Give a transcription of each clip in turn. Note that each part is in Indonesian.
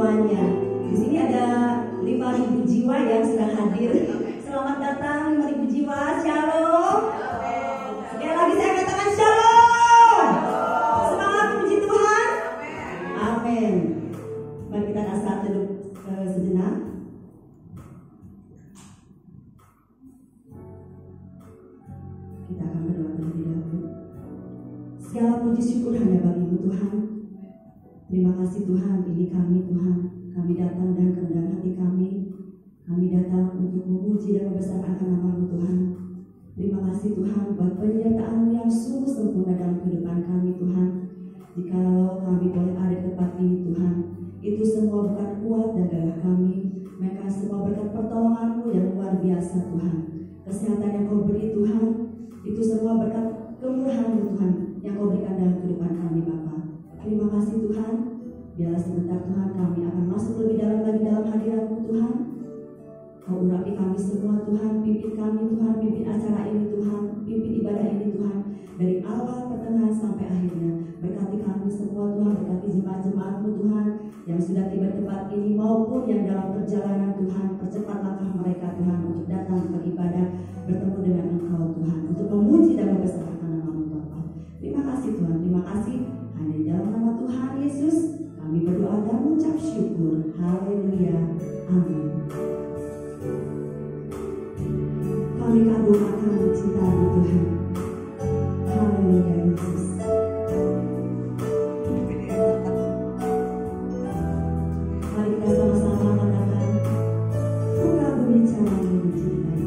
semuanya. Di sini ada 5.000 jiwa yang sedang hadir. Selamat datang 5.000 jiwa. Shalom. Sekali lagi saya katakan shalom. Semangat puji Tuhan. Amin. Mari kita saat duduk sejenak. Kita akan berdoa terlebih dahulu. Segala puji syukur hanya bagi-Mu Tuhan. Terima kasih Tuhan, ini kami Tuhan. Kami datang dan kerendahan hati kami. Kami datang untuk memuji dan membesarkan nama-Mu Tuhan. Terima kasih Tuhan buat penyertaan-Mu yang sungguh sempurna dalam kehidupan kami Tuhan. Jikalau kami boleh ada di tempat ini Tuhan, itu semua bukan kuat dan gagah kami, maka semua berkat pertolongan-Mu yang luar biasa Tuhan. Kesehatan yang Kau beri Tuhan, itu semua berkat kemurahan-Mu Tuhan yang Kau berikan dalam kehidupan kami Bapa. Terima kasih Tuhan. Biarlah sebentar Tuhan kami akan masuk lebih dalam lagi dalam hadirat-Mu Tuhan. Kau urapi kami semua Tuhan, pimpin kami Tuhan, pimpin acara ini Tuhan, pimpin ibadah ini Tuhan, dari awal, pertengahan sampai akhirnya. Berkati kami semua Tuhan, berkati jemaat-jemaat-Mu Tuhan yang sudah tiba di tempat ini maupun yang dalam perjalanan Tuhan. Percepat langkah mereka Tuhan untuk datang beribadah, bertemu dengan Engkau Tuhan, untuk memuji dan membesarkan nama-Mu Bapa. Terima kasih Tuhan, terima kasih. Hanya dalam nama Tuhan Yesus kami berdoa dan mengucap syukur. Haleluya. Amin. Kami kagum-kagum cinta-Mu Tuhan. Haleluya Yesus. Mari kita sama-sama katakan, ku kagumi cara-Mu mencintai.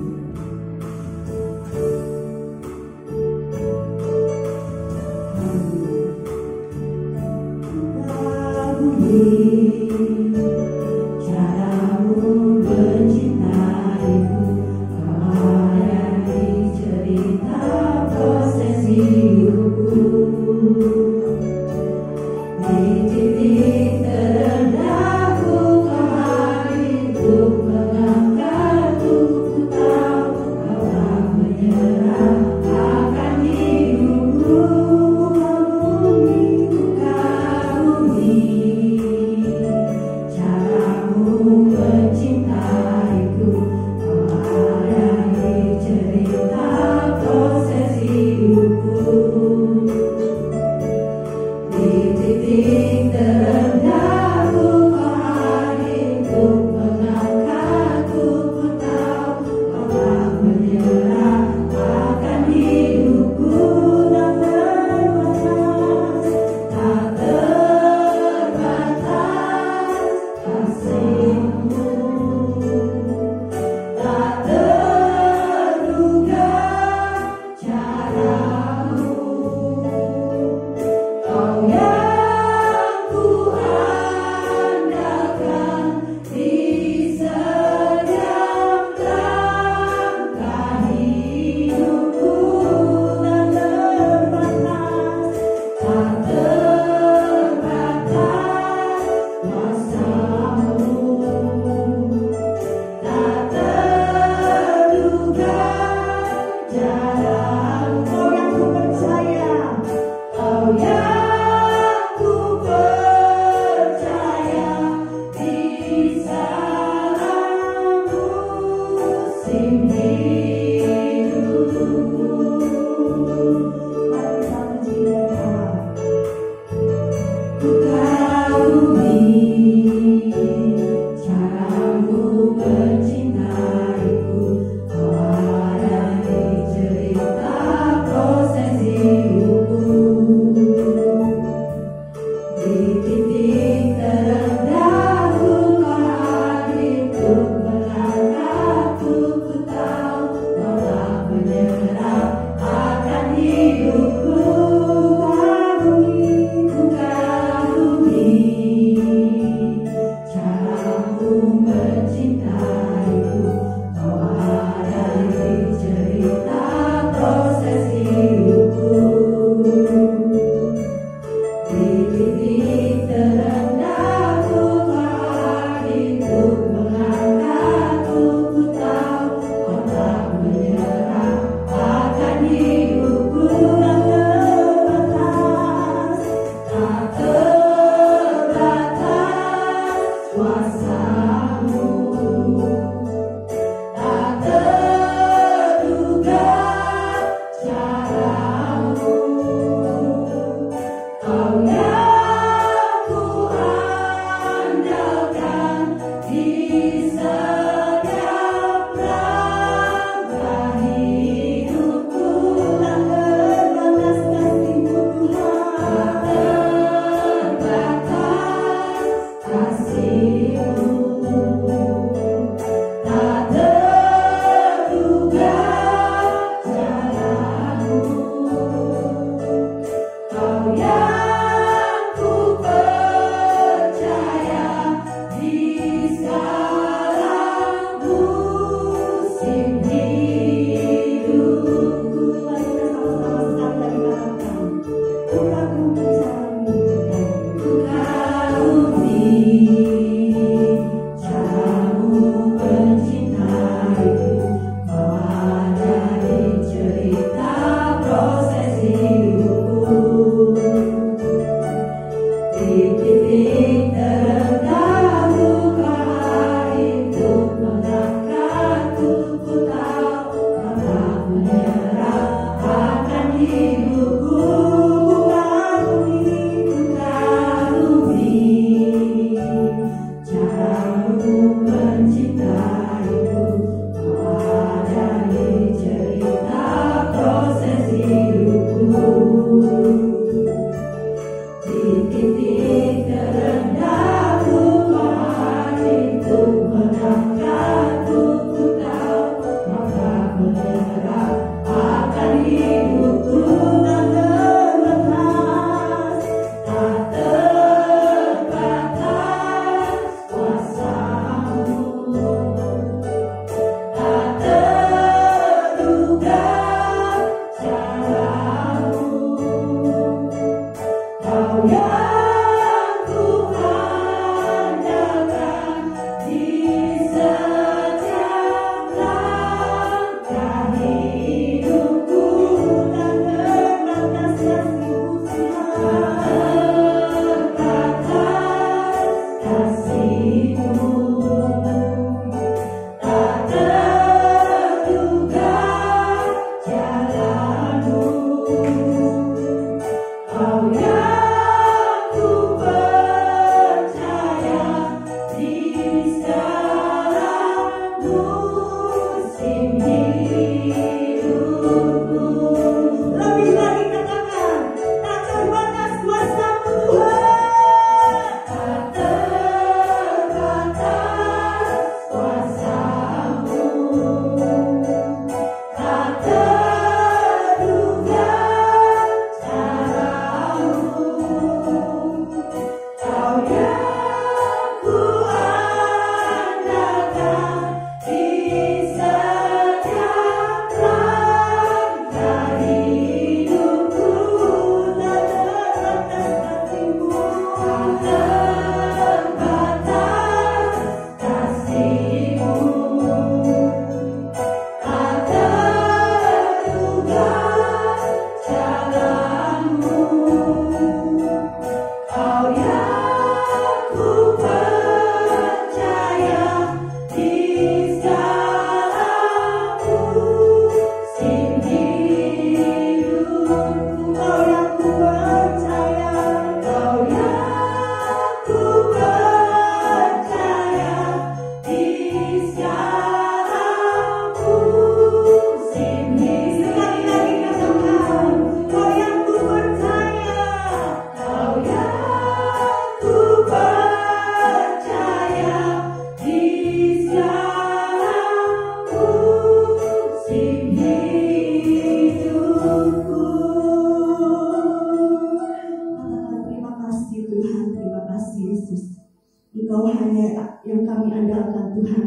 Engkau hanya yang kami andalkan Tuhan.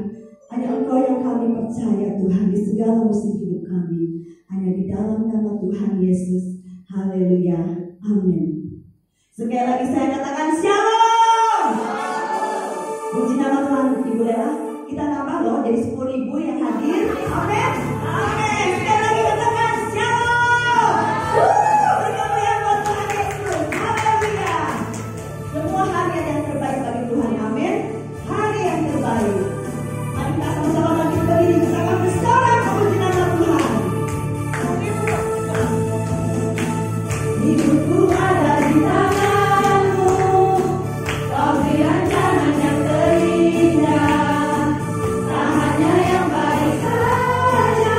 Hanya Engkau yang kami percaya Tuhan di segala musim hidup kami. Hanya di dalam nama Tuhan Yesus. Haleluya. Amin. Sekali lagi saya katakan shalom. Puji nama Tuhan. Ibu Lela, kita nambah loh jadi 10.000 yang hadir. Amin. Amin. Sekali lagi katakan shalom. Berkemuliaan buat Tuhan Yesus. Haleluya. Semua hari yang terbaik bagi Tuhan. Amin. Hari yang terbaik. Mari kita sama-sama bangkit berdiri. Kita akan bersorak memuji nama Tuhan. Hidupku ada di tangan-Mu. Kau beri rancangan yang terindah. Tak hanya yang baik saja,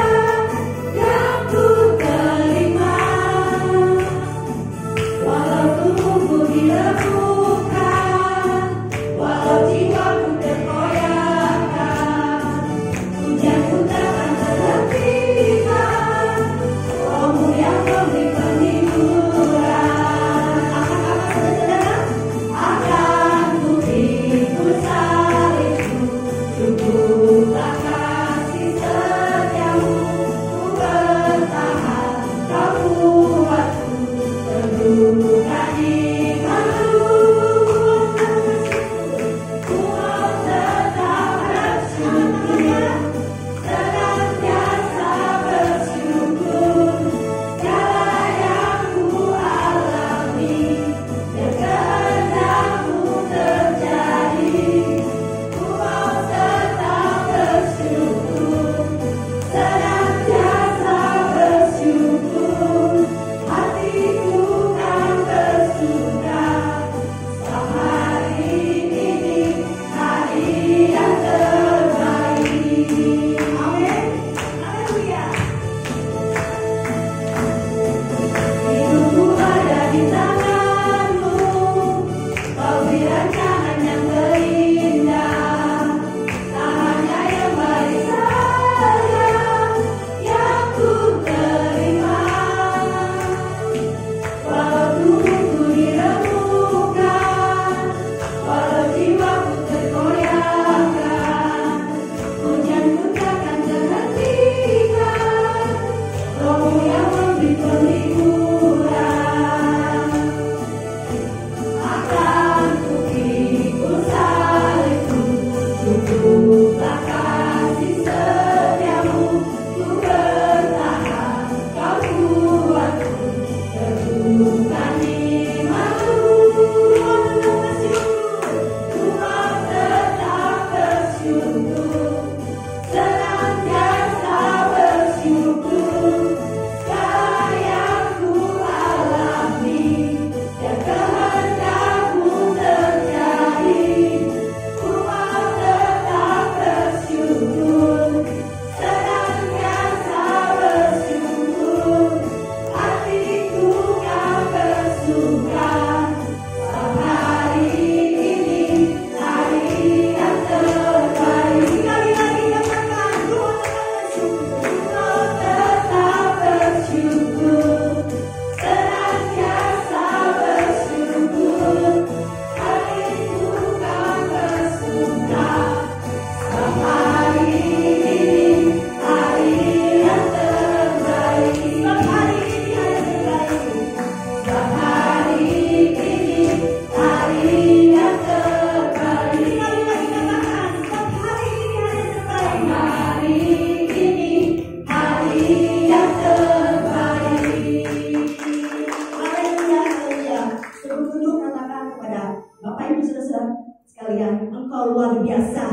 sekalian, Engkau luar biasa.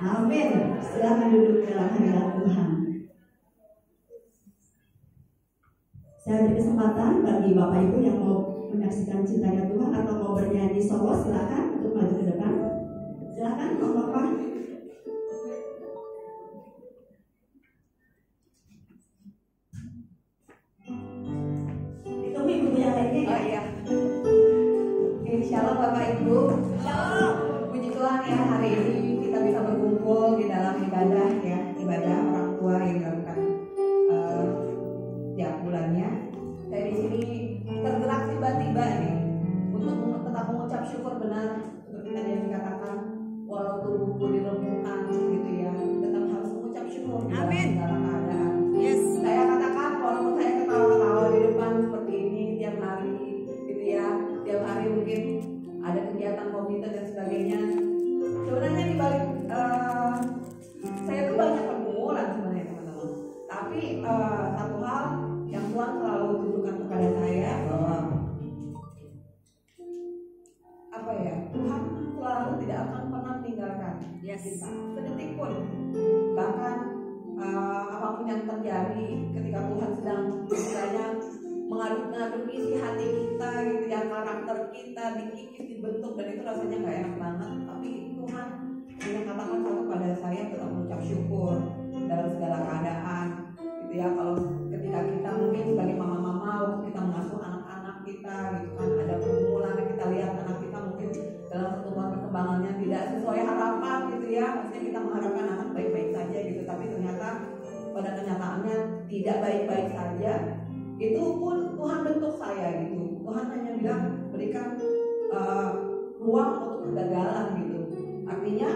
Amin. Silakan duduk dalam hadirat Tuhan. Saya beri kesempatan bagi Bapak Ibu yang mau menyaksikan cintanya Tuhan atau mau bernyanyi solo, silakan untuk maju ke depan. Silakan, Bapak. Ditunggu ibu yang lainnya. Oh iya. Oke, shalom Bapak Ibu. Shalom. Puji Tuhan ya, hari ini kita bisa berkumpul di dalam ibadah ya, ibadah orang tua yang dilakukan tiap bulannya. Saya di sini tergerak tiba-tiba nih untuk tetap mengucap syukur benar seperti tadi yang dikatakan, walau tubuhku dilumpuhkan gitu ya, tetap harus mengucap syukur dalam segala keadaan. Yes. Saya katakan walaupun saya ketawa-ketawa di depan seperti ini tiap hari gitu ya, tiap hari mungkin ada kegiatan komunitas dan sebagainya. Sebenarnya di balik saya tuh banyak pergumulan sebenarnya teman-teman. Tapi satu hal yang Tuhan selalu tunjukkan kepada saya bahwa apa ya, Tuhan selalu tidak akan pernah meninggalkan kita sedetik pun. Bahkan apapun yang terjadi ketika Tuhan sedang istilahnya mengaduk-ngaduk isi hati kita gitu ya, karakter kita dikikis, dibentuk, dan itu rasanya nggak enak banget. Tapi Tuhan hanya katakan satu pada saya, tetap mengucap syukur dalam segala keadaan gitu ya. Kalau ketika kita mungkin sebagai mama-mama waktu kita mengasuh anak-anak kita gitu kan, ada pergumulan, kita lihat anak kita mungkin dalam pertumbuhan perkembangannya tidak sesuai harapan gitu ya, maksudnya kita mengharapkan anak baik-baik saja gitu, tapi ternyata pada kenyataannya tidak baik-baik saja. Itu pun Tuhan bentuk saya gitu. Tuhan hanya bilang berikan ruang untuk kegagalan gitu. Artinya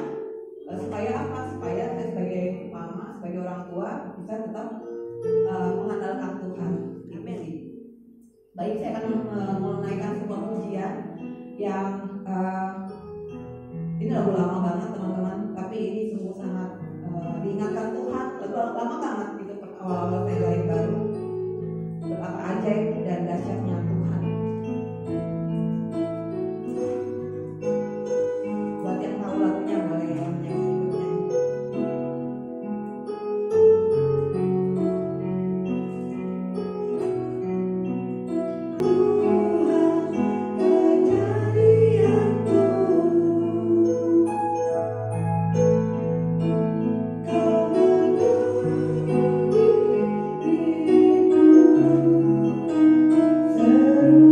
supaya apa? Supaya saya sebagai mama, sebagai orang tua bisa tetap mengandalkan Tuhan. Amin. Baik, saya akan menaikkan sebuah pujian yang ini lagu lama banget teman-teman, tapi ini sungguh sangat diingatkan Tuhan. Lagu lama banget gitu, awal-awal saya lahir baru. Betapa ajaib dan dahsyatnya Tuhan. Buat yang tahu lagunya boleh ya menyanyi. Seru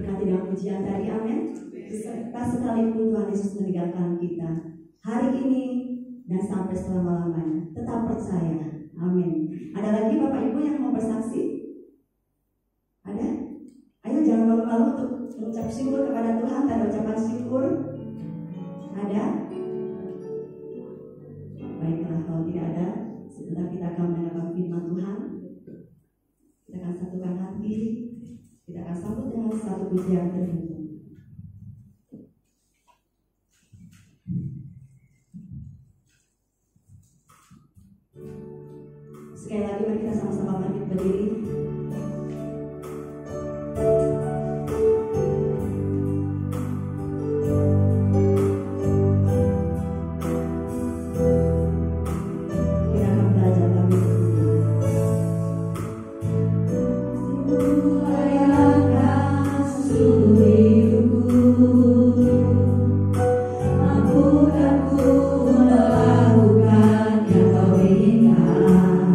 diberkati dengan pujian tadi, amin. Tak sekalipun Tuhan Yesus meninggalkan kita hari ini dan sampai selama-lamanya, tetap percaya, amin. Ada lagi Bapak Ibu yang mau bersaksi? Ada? Ayo jangan malu-malu untuk mengucap syukur kepada Tuhan dan ucapan syukur. Ada? Baiklah, kalau tidak ada, sebentar kita akan mendengarkan firman Tuhan. Kita akan satukan hati, kita akan sambut dengan satu pujian tertentu. Sekali lagi mari kita sama-sama bangkit berdiri. Kita akan belajar lagi. Layakan seluruh hidupku, mampukan ku melakukan yang kau inginkan.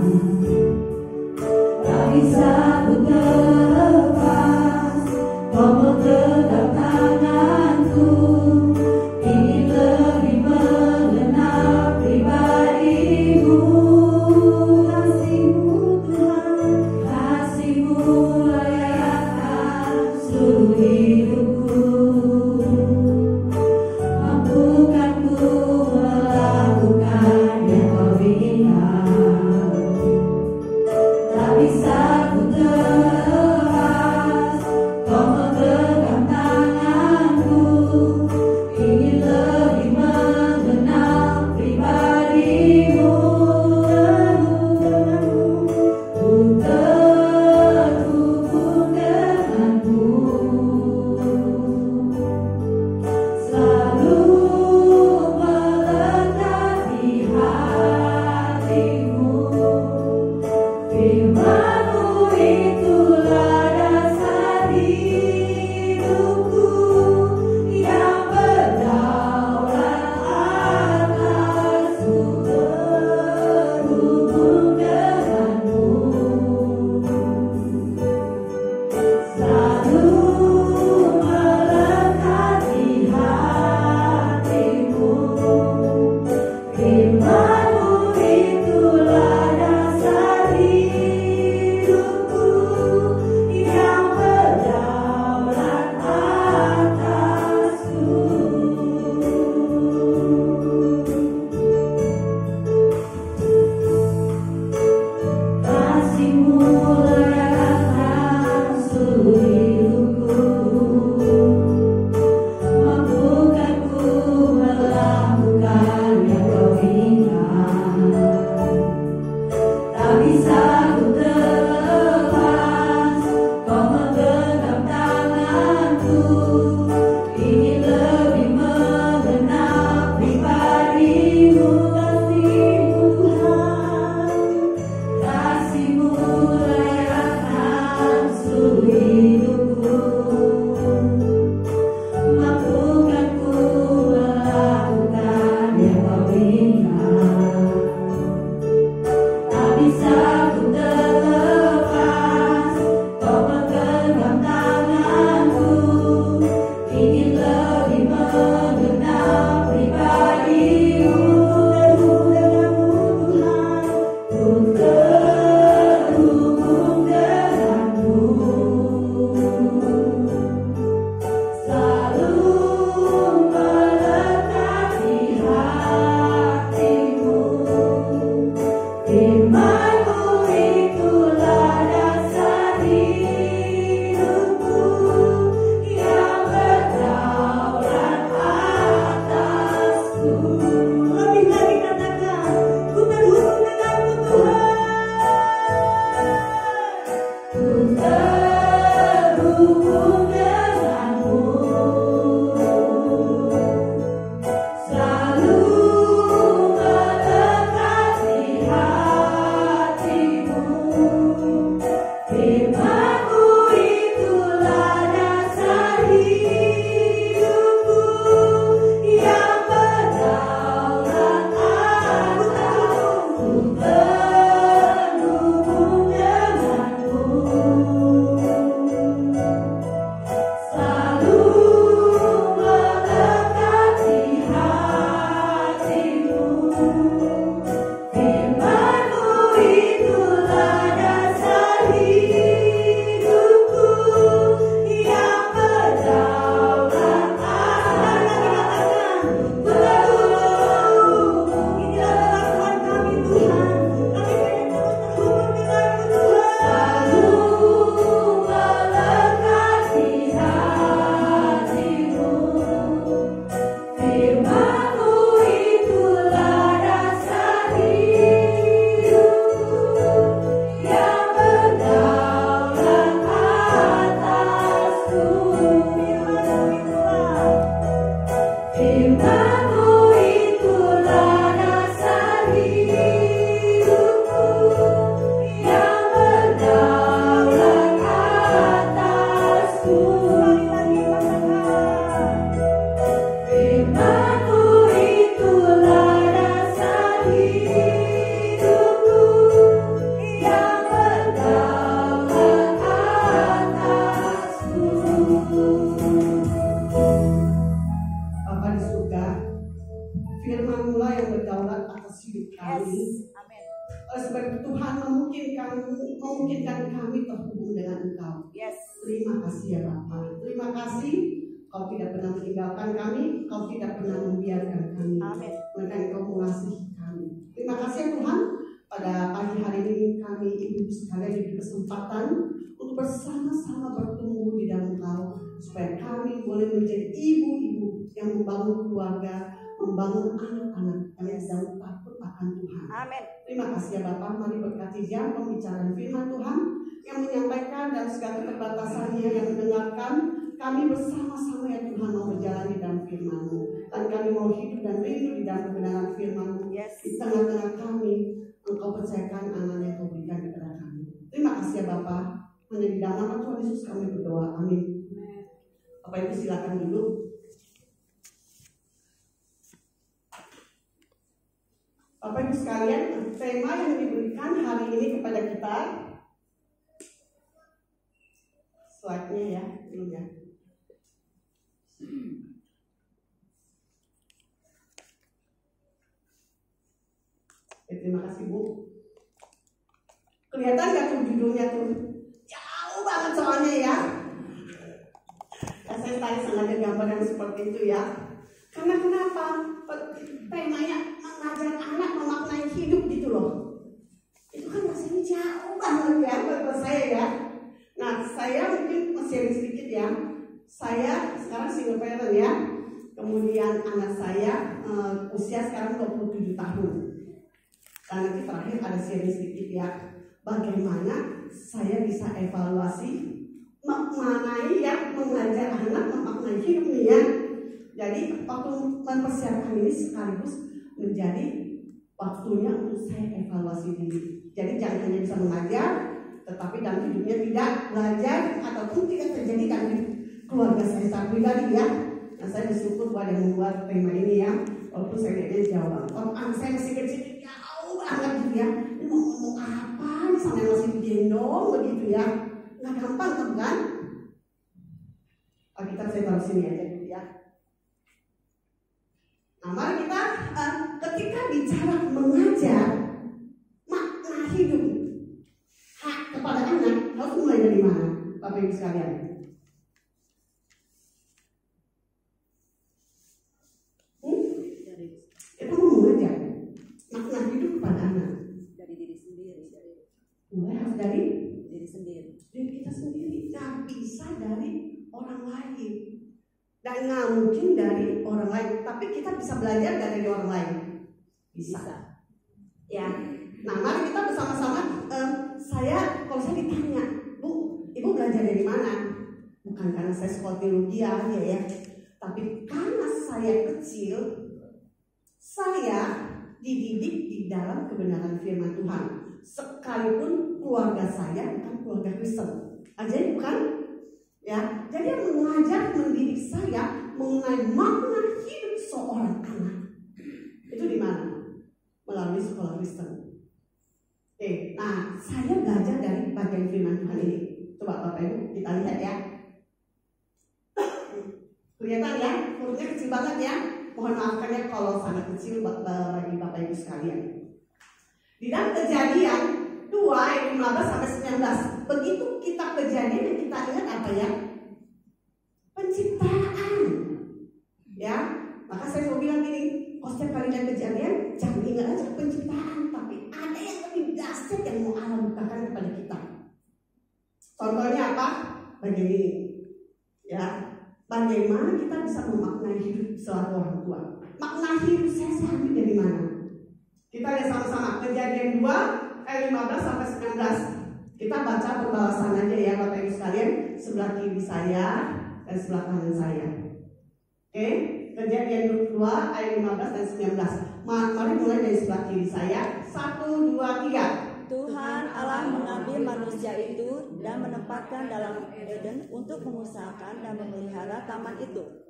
Tak bisa ku terlepas, kau mengenggam tanganku, ingin lebih mengenal pribadimu. Kasih-Mu Tuhan, kasih-Mu layakan seluruh hidupku, mampukan ku melakukan yang kau inginkan. Tak bisa ku terlepas, kau menggenggam tanganku, ingin lebih mengenal pribadimu. Ku terhubung denganmu, selalu melekat di hatimu. Firman-Mu itulah dasar hidupku, yang berdaulat atasku, terhubung denganmu, selalu melekat di hatimu. Firman-Mu itulah dasar hidupku, yang berdaulat atasku. Kasih-Mu layakan seluruh hidupku, mampukan ku melakukan yang kau inginkan. Tak bisa ku terlepas, kau menggenggam tanganku, ingin lebih mengenal pribadimu. Kasih-Mu Tuhan, kasih-Mu Tuhan memungkinkan kami terhubung dengan Engkau. Terima kasih ya Bapa. Terima kasih Kau tidak pernah meninggalkan kami, Kau tidak pernah membiarkan kami. Maka Engkau mengasihi kami. Terima kasih ya Tuhan. Pada pagi hari ini kami ibu sekalian diberi kesempatan untuk bersama-sama bertumbuh di dalam Engkau, supaya kami boleh menjadi ibu-ibu yang membangun keluarga, membangun anak-anak yang sedang takut akan Tuhan. Amin. Terima kasih ya Bapak. Mari berkati jam pembicaraan firman Tuhan yang menyampaikan dan segala keterbatasannya yang mendengarkan. Kami bersama-sama ya Tuhan mau berjalan di dalam firman-Mu, dan kami mau hidup dan rindu di dalam kebenaran firman-Mu. Di tengah-tengah kami Engkau percayakan anak yang Kau berikan kepada kami. Terima kasih ya Bapak. Hanya di dalam nama Tuhan Yesus kami berdoa. Amin. Bapak Ibu silakan duduk. Bapak Ibu sekalian, tema yang diberikan hari ini kepada kita, slide-nya ya, belum ya. Terima kasih Bu. Kelihatan gak tuh judulnya tuh? Jauh banget soalnya ya. Saya tadi sengaja gambar yang seperti itu ya. Karena kenapa? Temanya mengajar anak memaknai hidup gitu loh. Itu kan rasanya jauh banget ya buat saya ya. Nah, saya mungkin masih sedikit ya. Saya sekarang single parent ya. Kemudian anak saya usia sekarang 27 tahun. Dan nanti terakhir ada sharing sedikit ya. Bagaimana saya bisa evaluasi memaknai ya, mengajar anak memaknai hidup nih ya. Jadi waktu mempersiapkan ini sekaligus menjadi waktunya untuk saya evaluasi diri. Jadi jangan hanya bisa mengajar, tetapi dalam hidupnya tidak belajar ataupun tidak terjadi dalam keluarga saya secara pribadi ya. Nah saya bersyukur buat yang membuat tema ini ya. Walaupun saya kayaknya jauh banget. Kalau anak saya masih kecil jauh banget gitu ya. Ini mau ngomong apa? Ini sampai masih digendong begitu ya. Nggak gampang kan? Alkitab saya taruh sini aja dulu ya. Nah, mari kita ketika bicara mengajar makna hidup hak kepada anak harus mulai dari mana, Bapak Ibu sekalian? Kita mau mengajar makna hidup kepada anak Dari diri sendiri, mulai harus dari diri sendiri. diri kita sendiri, nggak bisa dari orang lain. Dan nggak mungkin dari orang lain, tapi kita bisa belajar dari orang lain. Bisa. Ya. Nah, mari kita bersama-sama. Kalau saya ditanya, Bu, Ibu belajar dari mana? Bukan karena saya sekolah teologi ya, tapi karena saya kecil, saya dididik di dalam kebenaran firman Tuhan. Sekalipun keluarga saya bukan keluarga Kristen, ajaib bukan? Ya, jadi yang mengajar, mendidik saya mengenai makna hidup seorang anak itu di mana? Melalui sekolah Kristen. Nah, saya belajar dari bagian firman Tuhan ini. Coba Bapak Ibu kita lihat ya. Kelihatan ya, hurufnya kecil banget ya. Mohon maafkan ya kalau sangat kecil bagi Bapak Ibu sekalian. Di dalam Kejadian 2 ayat 15 sampai 19. Begitu kita Kejadian yang kita ingat apa ya? Penciptaan. Ya, maka saya selalu bilang gini, setiap kali lihat Kejadian jangan ingat aja penciptaan, tapi ada yang lebih dahsyat yang mau Allah bukakan kepada kita. Contohnya apa? Bagian ini. Ya, bagaimana kita bisa memaknai hidup selaku orang tua? Makna hidup saya ambil dari mana? Kita lihat sama-sama Kejadian 2 ayat 15 sampai 19. Kita baca berbalasan aja ya Bapak Ibu sekalian, sebelah kiri saya dan sebelah kanan saya. Oke, Kejadian 2 ayat 15 dan 19. Mari mulai dari sebelah kiri saya. 1, 2, 3. Tuhan Allah mengambil manusia itu dan menempatkan dalam Eden untuk mengusahakan dan memelihara taman itu.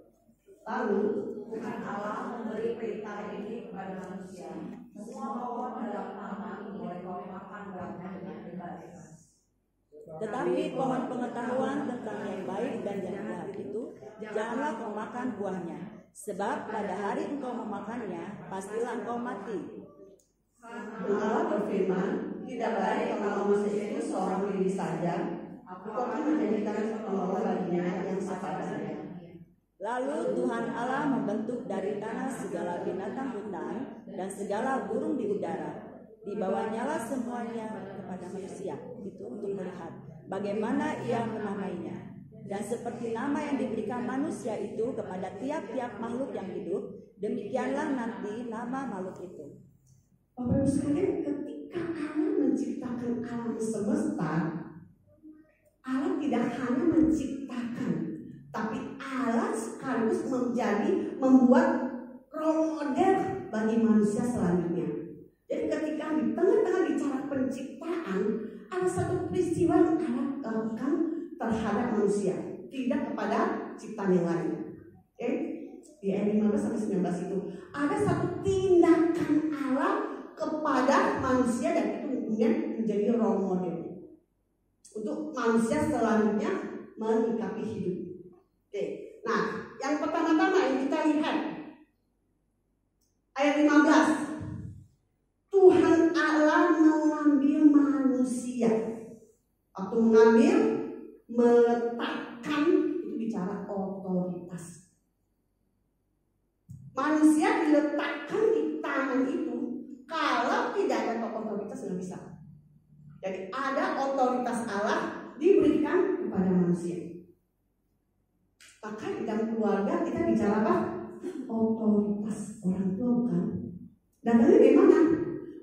Lalu Tuhan Allah memberi perintah ini kepada manusia. Semua pohon dalam taman boleh kau makan buahnya dengan bebas. Tetapi pohon pengetahuan tentang yang baik dan yang jahat itu janganlah kau makan buahnya, sebab pada hari engkau memakannya pastilah engkau mati. Allah berfirman, Tidak baik kalau manusia itu seorang diri saja. Aku akan menjadikan pembawa baginya yang sepadan. Lalu Tuhan Allah membentuk dari tanah segala binatang hutan dan segala burung di udara. Dibawanya semuanya kepada manusia itu untuk melihat bagaimana ia menamainya. Dan seperti nama yang diberikan manusia itu kepada tiap-tiap makhluk yang hidup, demikianlah nanti nama makhluk itu. Bapak Ibu sekalian, ketika Allah menciptakan alam semesta, Allah tidak hanya menciptakan, tapi Allah sekaligus membuat role model bagi manusia selanjutnya. Jadi ketika di tengah-tengah bicara penciptaan, ada satu peristiwa yang Allah lakukan terhadap manusia, tidak kepada ciptaan yang lain. Oke? Di ayat 15-19 itu ada satu tindakan Allah kepada manusia, dan itu kemudian menjadi role model untuk manusia selanjutnya menyikapi hidup. Oke. Nah, yang pertama-tama yang kita lihat ayat 15. Tuhan Allah mengambil manusia. Waktu mengambil, meletakkan, itu bicara otoritas. Manusia diletakkan di tangan itu, kalau tidak ada otoritas nggak bisa. Jadi ada otoritas Allah diberikan kepada manusia. Maka di dalam keluarga kita bicara apa? Otoritas orang tua, bukan? Datangnya dari mana?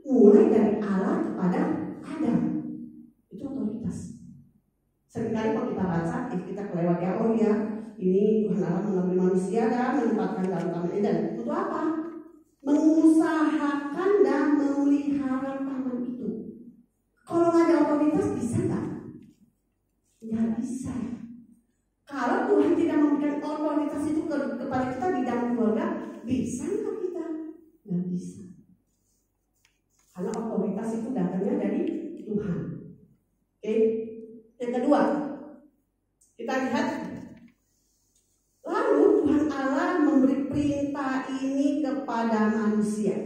Mulai dari Allah kepada Adam. Itu otoritas. Seringkali kalau kita baca, kita kelewat ya, oh ya, ini Tuhan Allah mengambil manusia dan menempatkan dalam taman Eden. Untuk apa? Mengusahakan dan memelihara taman itu. Kalau nggak ada otoritas bisa nggak? Nggak bisa. Kalau Tuhan tidak memberikan otoritas itu kepada kita di dalam keluarga, bisa nggak kita? Nggak bisa. Karena otoritas itu datangnya dari Tuhan. Oke. Yang kedua, kita lihat, lalu Tuhan Allah memberi perintah ini kepada manusia.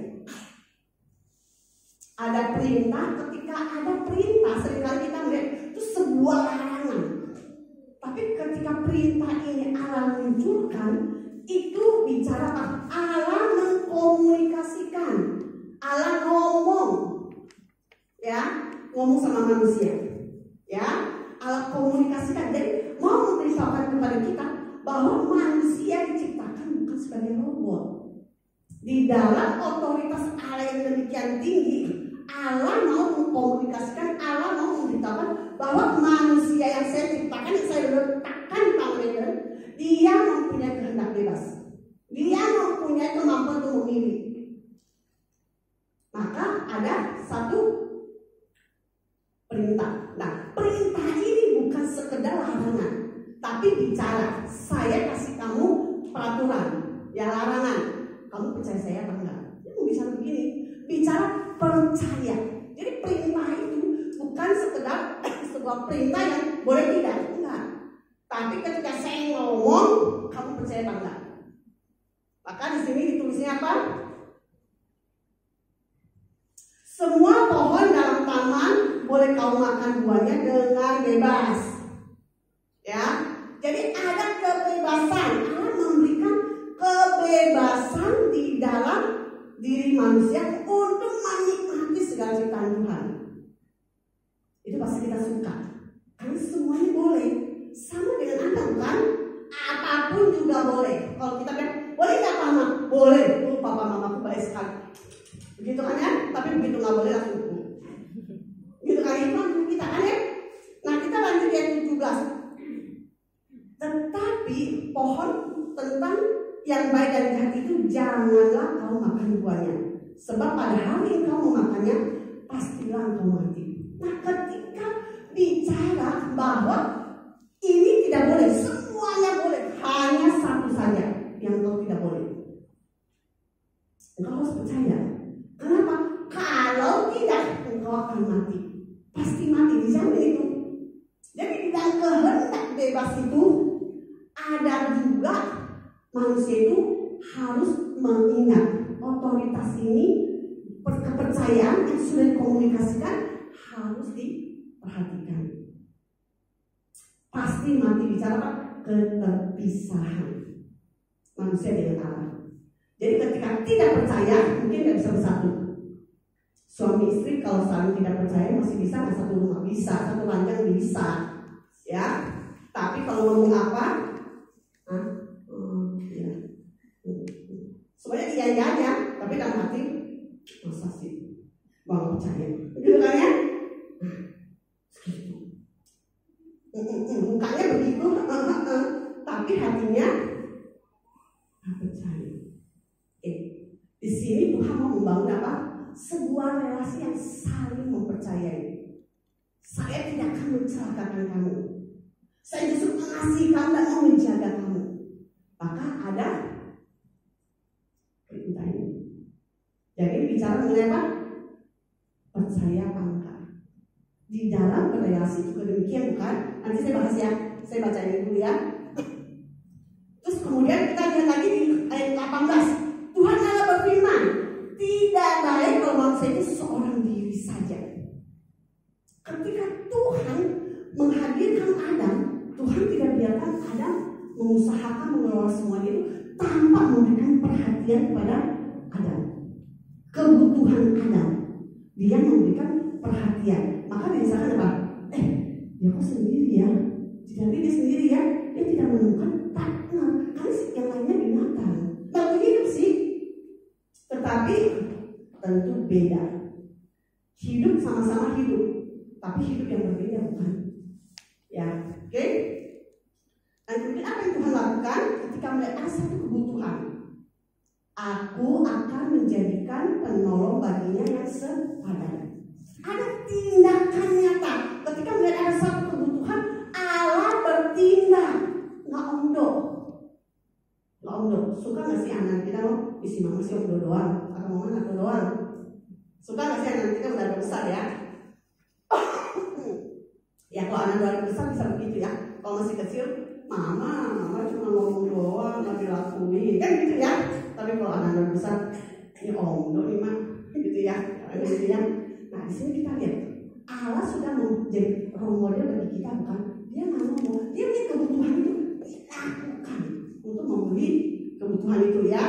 Ada perintah, ketika ada perintah, seringkali kita melihat itu sebuah larangan. Tapi ketika perintah ini Allah munculkan, itu bicara apa? Allah mengkomunikasikan, Allah ngomong, ya, ngomong sama manusia, ya, Allah komunikasikan. Jadi mau memberitahukan kepada kita bahwa manusia diciptakan bukan sebagai robot. Di dalam otoritas Allah yang demikian tinggi, Allah mau mengkomunikasikan, Allah mau memberitahukan bahwa manusia yang saya ciptakan, yang saya letakkan di tangan Eden, dia mempunyai kehendak bebas, dia mempunyai kemampuan untuk memilih. Maka ada satu perintah. Nah, perintah ini bukan sekedar larangan, tapi bicara, saya kasih kamu peraturan, ya larangan. Kamu percaya saya apa enggak? Kamu bisa begini, bicara percaya. Jadi perintah itu bukan sekedar sebuah perintah yang boleh tidak, enggak. Tapi ketika saya ngomong, kamu percaya apa enggak? Maka di sini ditulisnya apa? Semua pohon dalam taman boleh kau makan buahnya dengan bebas. Ya, jadi ada kebebasan. Allah memberikan kebebasan di dalam diri manusia untuk menikmati segala ciptaan Tuhan. Itu pasti kita suka. Karena semuanya boleh. Sama dengan Anda, bukan? Apapun juga boleh. Kalau kita bilang, boleh nggak mama? Boleh. Oh, papa mamaku baik sekali. Begitu kan ya? Tapi begitu nggak boleh langsung. Gitu kan itu kita kan ya? Nah, kita lanjut ayat 17. Tetapi pohon tentang yang baik dan jahat itu janganlah kau makan buahnya, sebab pada hari kau memakannya pastilah kau mati. Nah, ketika bicara bahwa ini tidak boleh, semuanya boleh, hanya satu saja yang kau tidak boleh. Engkau harus percaya. Kenapa? Kalau tidak, engkau akan mati. Pasti mati, dijamin itu. Jadi di dalam kehendak bebas itu ada juga manusia itu harus mengingat otoritas ini, kepercayaan yang sudah dikomunikasikan harus diperhatikan. Pasti mati bicara apa? Keterpisahan manusia dengan Allah. Jadi ketika tidak percaya mungkin nggak bisa bersatu. Suami istri kalau saling tidak percaya masih bisa nggak satu rumah, bisa, satu ranjang bisa, ya. Tapi kalau ngomong apa, ya. Semuanya iya aja, tapi dalam hati masa sih, bang percaya, gitu kan ya? Segitu. Mukanya begitu, tapi hatinya nggak percaya. Di sini Tuhan mau membangun apa? Sebuah relasi yang saling mempercayai. Saya tidak akan mencelakakan kamu. Saya justru mengasihi kamu dan mau menjaga kamu. Maka ada perintah ini. Jadi bicara mengenai apa? Percaya apa enggak? Di dalam relasi juga demikian, bukan? Nanti saya bahas ya. Saya baca ini dulu ya. Terus kemudian kita lihat lagi di ayat 18. Tuhan Allah berfirman, tidak baik kalau manusia itu seorang diri saja. Ketika Tuhan menghadirkan Adam, Tuhan tidak biarkan Adam mengusahakan mengelola semuanya itu tanpa memberikan perhatian kepada Adam. Kebutuhan Adam, dia memberikan perhatian. Maka dirasakan apa? Dia kok sendiri ya? Jadi dia sendiri ya? Dia tidak menemukan partner. Karena yang lainnya binatang. Kalau hidup sih, tetapi tentu beda. Hidup sama-sama hidup, tapi hidup yang berbeda, bukan? Ya, oke? Dan kemudian apa yang Tuhan lakukan ketika melihat ada satu kebutuhan? Aku akan menjadikan penolong baginya yang sepadan. Ada tindakan nyata. Ketika melihat ada satu kebutuhan, Allah bertindak. Nggak omdo. Suka nggak sih anak kita mau isi mama sih omdo doang atau mama atau doang? Suka nggak sih anak kita udah besar ya? Ya kalau anak udah besar bisa begitu ya. Kalau masih kecil, mama cuma ngomong doang, nggak dilakuin, kan gitu ya. Tapi kalau anak udah besar, ini omdo nih mak, gitu ya, gitu ya. Nah di sini kita lihat Allah sudah menjadi role model bagi kita, bukan? Dia nggak ngomong, dia punya kebutuhan itu dilakukan untuk memenuhi kebutuhan itu ya.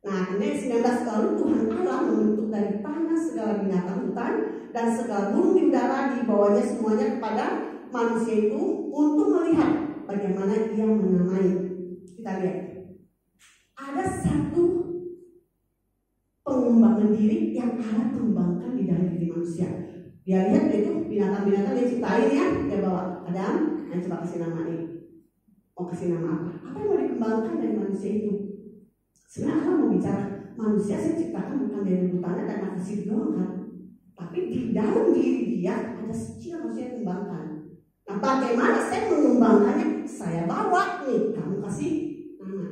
Nah kemudian 19 lalu Tuhan Allah membentuk dari tanah segala binatang hutan dan segala burung di udara, dibawanya semuanya kepada manusia itu untuk melihat bagaimana ia menamai. Kita lihat ada satu pengembangan diri yang Allah kembangkan di dalam diri manusia. Dia lihat itu binatang-binatang dia ciptain ya, dia bawa Adam, dan coba kasih nama ini. Mau kasih nama apa? Apa yang mau dikembangkan dari manusia itu? Sebenarnya Allah mau bicara manusia saya ciptakan bukan dari tanah dan makasih doang kan, tapi di dalam diri dia ada skill yang harus saya kembangkan. Nah bagaimana saya mengembangkannya? Saya bawa nih, kamu kasih nama.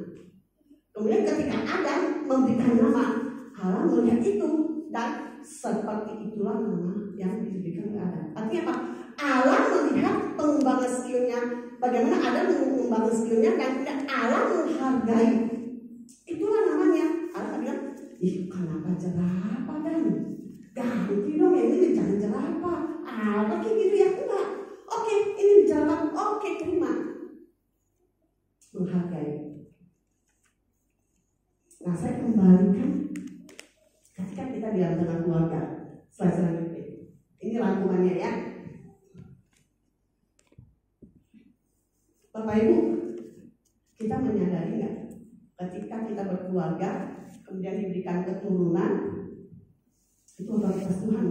Kemudian ketika Adam memberikan nama, Allah melihat itu dan seperti itulah nama yang diberikan ke Adam. Artinya apa? Allah melihat pengembangan skillnya, bagaimana Adam mengembangkan skillnya dan kemudian Allah menghargai. Itulah namanya. Allah bilang, kenapa jerapah dan ganti dong ya, ini jangan jerapah. Apa kayak gitu ya? Enggak. Oke, ini jerapah. Oke, terima. Menghargai. Nah, saya kembalikan ketika kita di dalam tengah keluarga. Selanjutnya, ini rangkumannya ya. Bapak Ibu, kita menyadari nggak? Ketika kita berkeluarga, kemudian diberikan keturunan, itu otoritas Tuhan.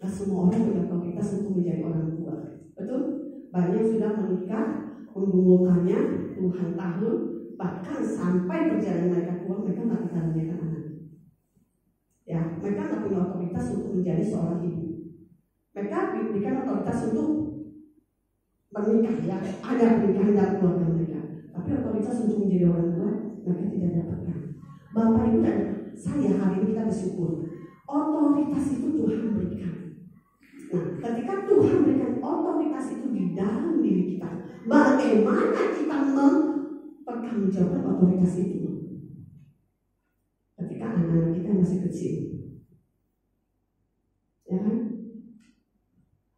Nah, semua orang punya otoritas untuk menjadi orang tua. Betul? Banyak sudah menikah, menggumulkannya puluhan tahun, bahkan sampai perjalanan mereka tua, mereka nggak dikaruniakan anak. Ya, mereka nggak punya otoritas untuk menjadi seorang ibu. Mereka diberikan otoritas untuk menikah, ya, ada pernikahan dalam keluarga mereka. Tapi otoritas untuk menjadi orang tua mereka tidak dapatkan. Bapak Ibu dan saya hari ini kita bersyukur otoritas itu Tuhan berikan. Nah, ketika Tuhan berikan otoritas itu di dalam diri kita, bagaimana kita mempertanggungjawabkan otoritas itu? Ketika anak-anak kita masih kecil, ya kan?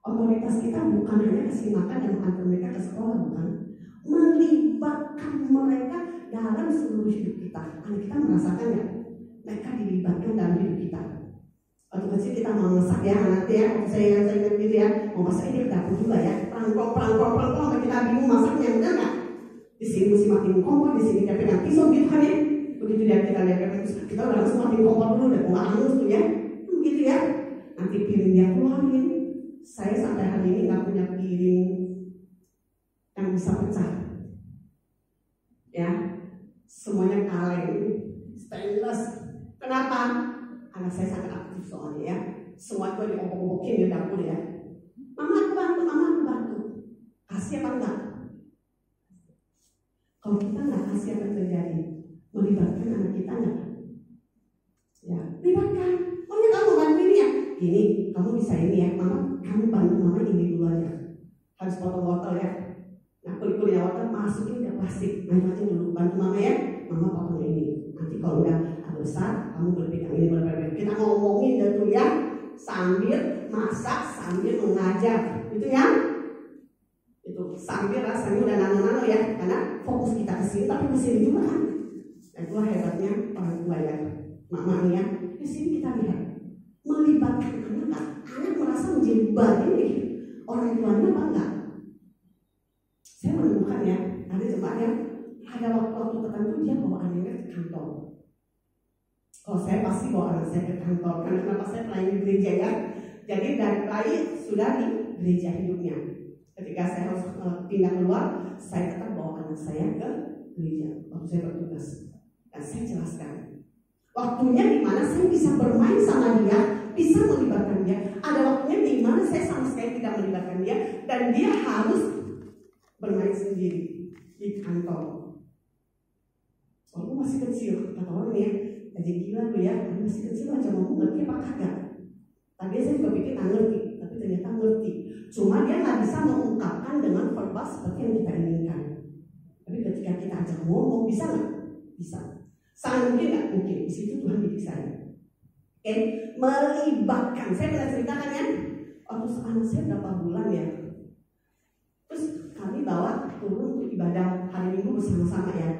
Otoritas kita bukan hanya kasih makan dan mengantar mereka ke sekolah, bukan. Melibatkan mereka dalam seluruh hidup kita. Anak kita merasakan ya, mereka dilibatkan dalam hidup kita. Waktu kecil kita mau masak ya, nanti ya, saya ingat gitu ya, mau masak ini ke dapur juga ya, perang, sampai kita bingung masaknya, benar nggak? Di sini mesti matiin kompor, di sini dia pegang pisau gitu kan ya. Begitu dia kita lihat kita udah langsung matiin kompor dulu, udah nggak hangus tuh ya, begitu ya. Nanti piring dia keluarin. Saya sampai hari ini nggak punya piring yang bisa pecah, ya. Semuanya kaleng, stainless. Kenapa? Anak saya sangat aktif soalnya ya. Semua itu diobok-obokin di dapur ya. Mama aku bantu. Kasih apa enggak? Kalau kita nggak kasih apa yang terjadi? Melibatkan anak kita enggak? Ya, libatkan. Maunya kamu bantuin ya. Ini, kamu bisa ini ya. Mama, kamu bantu mama ini dulu aja. Harus potong wortel ya. Nah, kulit-kulitnya wortel masukin ke plastik. Main-main dulu. Bantu mama ya. Mama potong ini. Nanti kalau udah besar, kamu boleh pegang ini, boleh pegang. Kita ngomongin gitu ya, sambil masak, sambil mengajar, gitu ya. Itu sambil rasanya udah nano-nano ya, karena fokus kita ke sini, tapi ke sini juga kan. Nah, itulah hebatnya orang tua ya, mamanya. Di sini kita lihat melibatkan anak merasa menjadi bagian nih orang tuanya apa enggak? Saya menemukan ya, ada jemaat yang ada waktu-waktu tertentu dia bawa anaknya ke kantor. Kalau saya pasti bawa anak saya ke kantor, karena kenapa saya pelayan di gereja ya. Jadi dari bayi sudah di gereja hidupnya. Ketika saya harus pindah keluar, saya tetap bawa anak saya ke gereja waktu saya bertugas. Dan saya jelaskan waktunya di mana saya bisa bermain sama dia, bisa melibatkan dia. Ada waktunya di mana saya sama sekali tidak melibatkan dia, dan dia harus bermain sendiri di kantor. Aku masih kecil, kata orang ya. Jadi gila lu ya, masih kecil aja mau ngerti apa kagak. Tadi saya juga pikir nggak ngerti, tapi ternyata ngerti. Cuma dia nggak bisa mengungkapkan dengan verbal seperti yang kita inginkan. Tapi ketika kita ajak ngomong, bisa nggak? Bisa. Sangat mungkin nggak? Mungkin. Di situ Tuhan didik saya. Oke, melibatkan. Saya pernah ceritakan ya, waktu anak saya berapa bulan ya. Terus kami bawa turun untuk ibadah hari Minggu bersama-sama ya.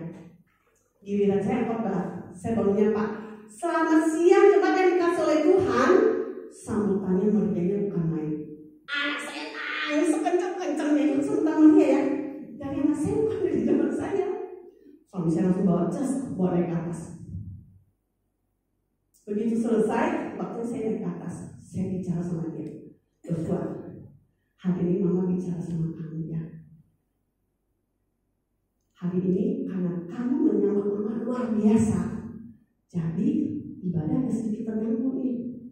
Giliran saya khotbah. Saya baru nyapa, selamat siang jemaat yang dikasih oleh Tuhan. Sambutannya meriahnya bukan main. Anak saya nangis sekencang-kencangnya itu sebentar meriah ya. Dari anak saya bukan dari zaman saya. Suami saya langsung bawa cas, bawa naik ke atas. Begitu selesai, waktu saya naik ke atas, saya bicara sama dia. Joshua, hari ini mama bicara sama kamu ya. Hari ini karena kamu menyambut mama luar biasa. Jadi ibadah ada sedikit terganggu nih.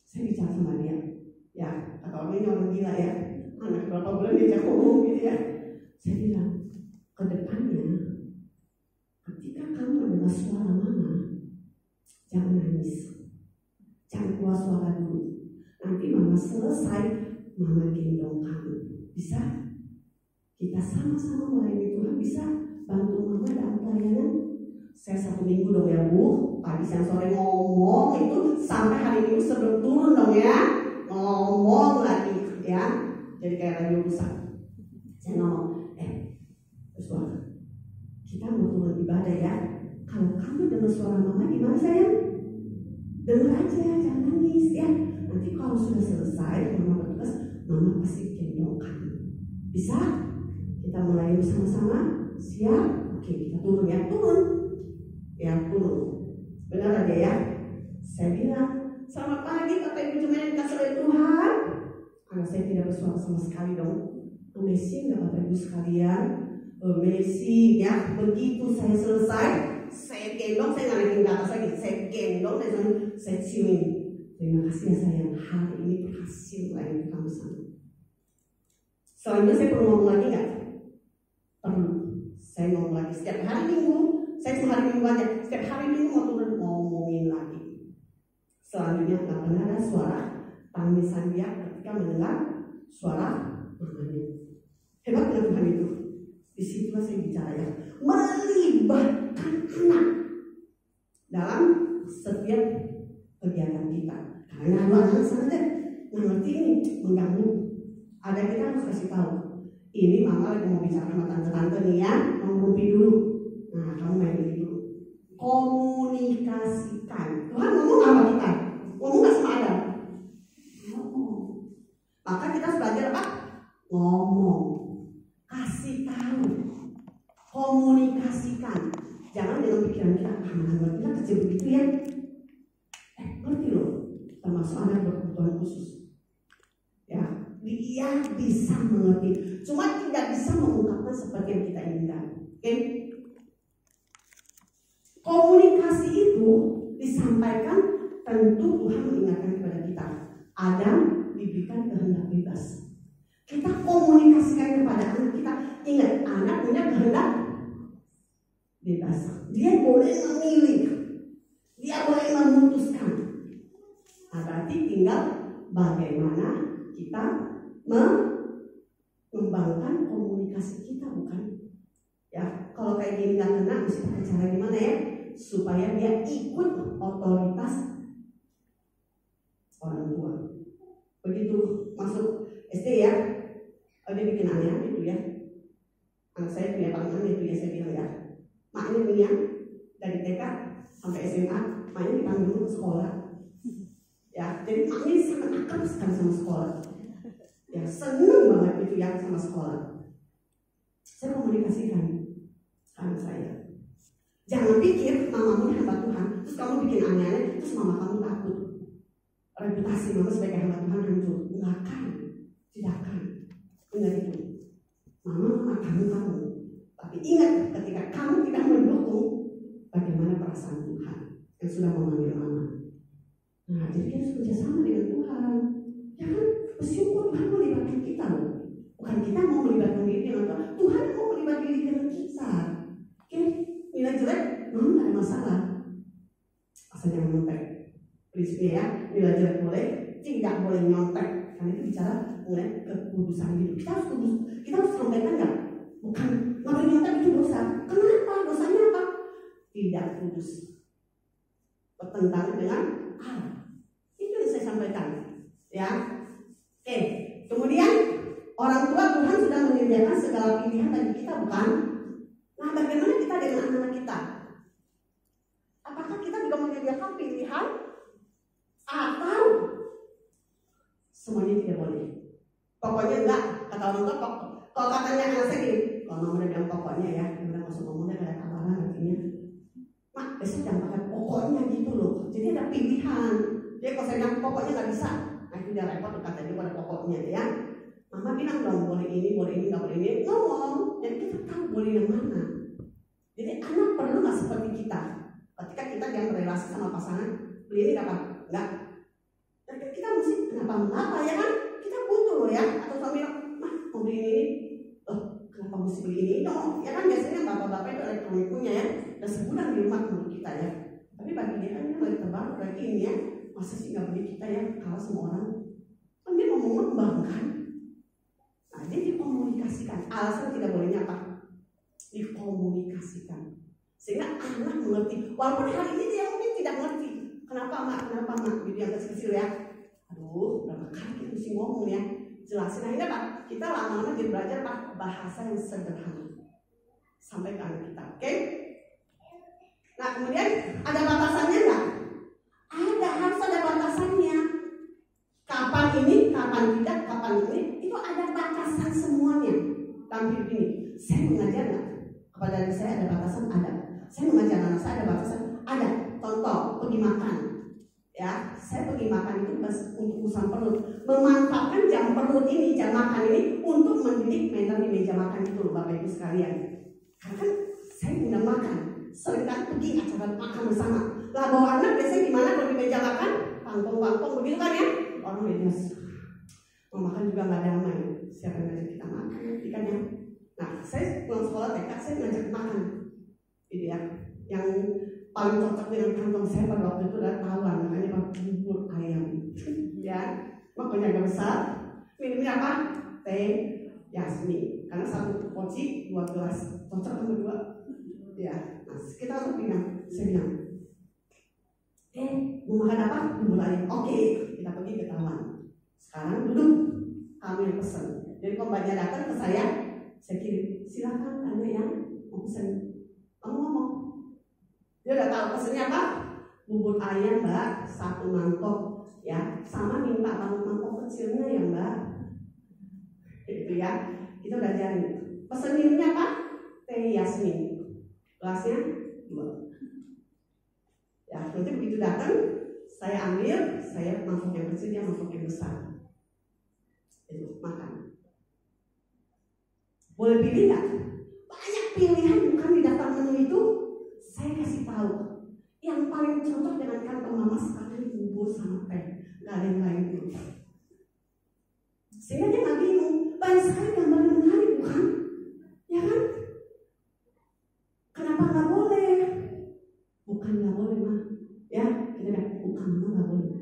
Saya bicara sama dia, ya kata orang ini orang gila ya, anak berapa bulan dia ngomong gitu ya. Saya bilang, kedepannya ketika kamu mendengar suara mama, jangan nangis, jangan keluar suara dulu. Nanti mama selesai, mama gendong kamu, bisa? Kita sama-sama melayani Tuhan, bisa bantu mama dalam pelayanan. Saya 1 minggu dong ya Bu, pagi siang sore ngomong itu sampai hari Minggu sebelum turun dong ya, ngomong lagi ya, jadi kayak radio rusak. Saya ngomong, terus kita mau turun ibadah ya. Kalau kamu dengar suara mama gimana sayang? Dengar aja, jangan nangis ya. Nanti kalau sudah selesai mama bertugas, mama pasti gendong kamu. Bisa? Kita mulai bersama-sama. Siap? Oke, kita turun ya, turun. Ya turun, benar aja ya. Saya bilang, selamat pagi Bapak Ibu jemaat yang dikasih oleh Tuhan. Anak saya tidak bersuara sama sekali dong. Amazing nggak Bapak Ibu sekalian? Amazing ya. Begitu saya selesai, saya gendong, saya nggak naikin ke atas lagi. Saya gendong dan saya ciumin. Terima kasih ya sayang, hari ini berhasil melayani kamu sana. Selanjutnya saya perlu ngomong lagi nggak? Perlu. Saya ngomong lagi setiap hari Minggu. Saya cuma hari Minggu aja, setiap hari Minggu mau turun ngomongin lagi. Selanjutnya nggak pernah ada suara tangisan dia ketika mendengar suara mamanya. Hebatnya Tuhan itu. Disitulah saya bicara ya, melibatkan anak dalam setiap kegiatan kita. Karena anak sana deh nggak ngerti ini, mengganggu. Ada kita harus kasih tahu. Ini mama lagi mau bicara sama tante-tante nih ya, mau ngopi dulu. Nah, kamu main ini dulu. Komunikasikan. Tuhan ngomong apa kita? Ngomong nggak sama Adam? Ngomong. Maka kita harus belajar apa? Ngomong. Kasih tahu. Komunikasikan. Jangan dengan pikiran kita, kita kecil begitu ya. Ngerti loh. Termasuk anak berkebutuhan khusus. Ya, dia bisa mengerti. Cuma tidak bisa mengungkapkan seperti yang kita inginkan. Oke? Komunikasi itu disampaikan, tentu Tuhan mengingatkan kepada kita. Adam diberikan kehendak bebas. Kita komunikasikan kepada anak kita. Ingat, anak punya kehendak bebas. Dia boleh memilih. Dia boleh memutuskan. Nah, berarti tinggal bagaimana kita mengembangkan komunikasi kita, bukan? Ya, kalau kayak gini nggak kena, mesti pakai cara gimana ya? Supaya dia ikut otoritas orang tua. Begitu masuk SD ya, dia bikin aneh itu ya. Anak saya punya paling aneh itu ya, saya bilang ya. Maknya nih ya, dari TK sampai SMA, maknya dipanggil ke sekolah. Ya, jadi maknya sangat akrab sekali sama sekolah. Ya, seneng banget itu ya sama sekolah. Saya komunikasikan anak saya. Jangan pikir mamamu hamba Tuhan, terus kamu bikin aneh-aneh, terus mama kamu takut. Reputasi mama sebagai hamba Tuhan hancur. Enggak akan, tidak akan. Ingat itu. Mama kamu. Tapi ingat, ketika kamu tidak mendukung, bagaimana perasaan Tuhan yang sudah memanggil mama. Nah, jadi kita harus kerjasama dengan Tuhan. Ya kan, bersyukur Tuhan melibatkan kita loh. Bukan kita mau melibatkan diri dengan Tuhan. Tuhan mau melibatkan diri dengan kita. Oke, nilai jelek, nggak ada masalah. Asal jangan nyontek. Prinsipnya ya, nilai jelek boleh, tidak boleh nyontek. Karena itu bicara mengenai kekudusan hidup. Kita harus kudus. Kita harus sampaikan nggak? Bukan nggak boleh nyontek itu dosa. Kenapa? Dosanya apa? Tidak kudus. Bertentangan dengan Allah. Itu yang saya sampaikan. Ya. Oke. Kemudian orang tua Tuhan sudah menyediakan segala pilihan bagi kita, bukan? Nah, bagaimana kita dengan anak-anak kita? Apakah kita juga menyediakan pilihan atau semuanya tidak boleh? Pokoknya enggak, kata orang tua. Kalau katanya anak saya gini, kalau mama udah bilang pokoknya ya, udah masuk ngomongnya kayak kabaran artinya. Mak, besok jangan pakai pokoknya gitu loh. Jadi ada pilihan. Jadi kalau saya bilang pokoknya nggak bisa, nah itu udah repot katanya pada pokoknya ya. Mama bilang dong boleh ini, nggak boleh ini. Ngomong, jadi kita tahu boleh yang mana. Jadi anak perlu nggak seperti kita. Ketika kita yang berrelasi sama pasangan, beli ini apa? Enggak. Dan kita mesti kenapa ya kan? Kita butuh loh ya. Atau suami bilang, mah mau beli ini. Kenapa mesti beli ini? No, ya kan biasanya bapak-bapak itu elektronik punya ya. Dan sebulan di rumah menurut kita ya. Tapi bagi dia kan ini lagi terbaru lagi ini ya. Masa sih nggak beli kita ya? Kalau semua orang kan dia mau mengembangkan. Nah, dia dikomunikasikan. Alasan tidak bolehnya apa? Dikomunikasikan. Sehingga anak mengerti. Walaupun hari ini dia mungkin tidak mengerti. Kenapa mak? Gitu yang kecil-kecil ya. Aduh, berapa kali kita mesti ngomong ya. Jelasin akhirnya Pak. Kita lama-lama jadi belajar Pak bahasa yang sederhana. Sampai ke anak kita. Oke? Nah, kemudian ada batasannya nggak? Ada, harus ada batasannya. Kapan ini, kapan tidak, kapan ini, itu ada batasan semuanya. Dalam hidup ini, saya mengajar nggak? Kepada diri saya ada batasan, ada. Saya mengajar anak saya ada batasan, ada. Contoh, pergi makan. Ya, saya pergi makan itu untuk usaha perut. Memanfaatkan jam perut ini, jam makan ini untuk mendidik mental di meja makan itu, Bapak Ibu sekalian. Karena kan saya tidak makan. Seringkali pergi acara makan bersama. Lah bawa anak biasanya gimana kalau di meja makan? Pangkong-pangkong begitu kan ya? Orang biasa mau makan juga nggak damai. Siapa yang ngajak kita makan? Kan ya. Nah, saya pulang sekolah TK saya ngajak makan, gitu ya. Yang paling cocok dengan kantong saya pada waktu itu adalah tawar, namanya bubur ayam. Ya, makanya agak besar. Minumnya apa? Teh Yasmin. Karena satu porsi 2 gelas, cocok sama 2. Ya, nah, kita harus bilang, saya bilang, Mau makan apa? Bubur ayam. Oke, kita pergi ke taman. Sekarang duduk, kami yang pesen. Jadi pembelinya datang ke saya kirim, silakan tanya yang mau pesen. Kamu ngomong. Dia udah tahu pesennya apa? Bubur ayam mbak, 1 mangkok ya, sama minta mangkok kecilnya ya mbak. Itu ya, kita udah ajarin. Pesen minumnya apa? Teh Yasmin. Gelasnya 2. Ya, nanti begitu datang, saya ambil, saya mangkok yang kecil, dia mangkok yang besar. Itu makan. Boleh pilih nggak? Banyak pilihan bukan di daftar menu itu. Saya kasih tahu yang paling cocok dengan kantong mama sekarang bubur sama teh, nggak ada yang lain itu. Sehingga dia nggak bingung. Banyak sekali yang menarik bukan? Ya kan? Kenapa nggak boleh? Bukan nggak boleh mah, ya kita bilang bukan mama nggak boleh.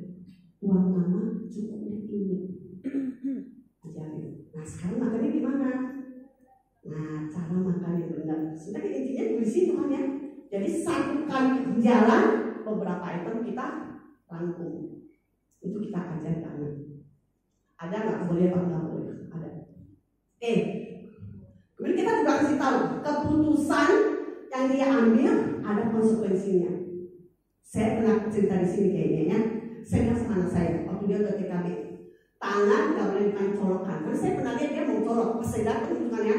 Uang mama cukupnya ini. Ajarin. Nah sekarang makannya gimana? Nah cara makan yang benar. Sebenarnya intinya di situ kan ya. Jadi 1 kali jalan beberapa item kita rangkum. Itu kita ajar ke anak. Ada nggak boleh apa nggak boleh? Ada. Oke. Kemudian kita juga kasih tahu keputusan yang dia ambil ada konsekuensinya. Saya pernah cerita di sini kayaknya ya. Saya bilang sama anak saya waktu dia udah TKB, tangan nggak boleh main colokan. Karena saya pernah lihat dia mau colok. Pas saya datang itu kan ya,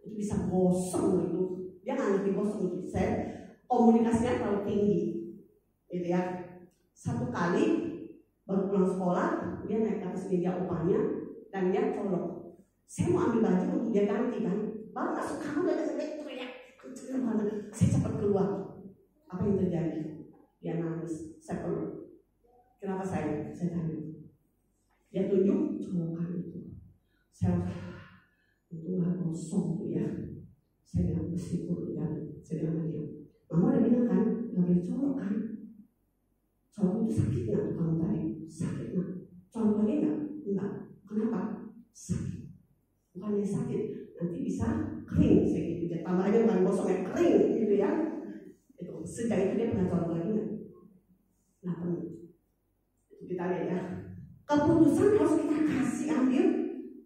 itu bisa gosong gitu. Dia nggak ngerti gosong gitu. Saya komunikasinya terlalu tinggi, gitu ya. 1 kali baru pulang sekolah, dia naik ke atas meja opanya dan dia colok. Saya mau ambil baju untuk dia ganti kan, baru masuk kamar dan saya teriak, saya cepat keluar. Apa yang terjadi? Dia nangis. Saya peluk. Kenapa saya tanya. Dia tunjuk colokan itu. Saya itu nggak kosong tuh ya. Saya bilang bersyukur ya. Saya bilang dia. Mama udah bilang kan, nggak boleh colok kan? Colok itu sakit nggak tuh kamu tadi? Sakit nggak? Colok lagi nggak? Enggak. Kenapa? Sakit. Bukannya sakit, nanti bisa kering segitu. Jadi tambah aja bukan gosongnya kering gitu ya. Itu sejak itu dia pernah colok lagi nggak? Nggak pernah. Itu kita lihat ya. Keputusan harus kita kasih ambil.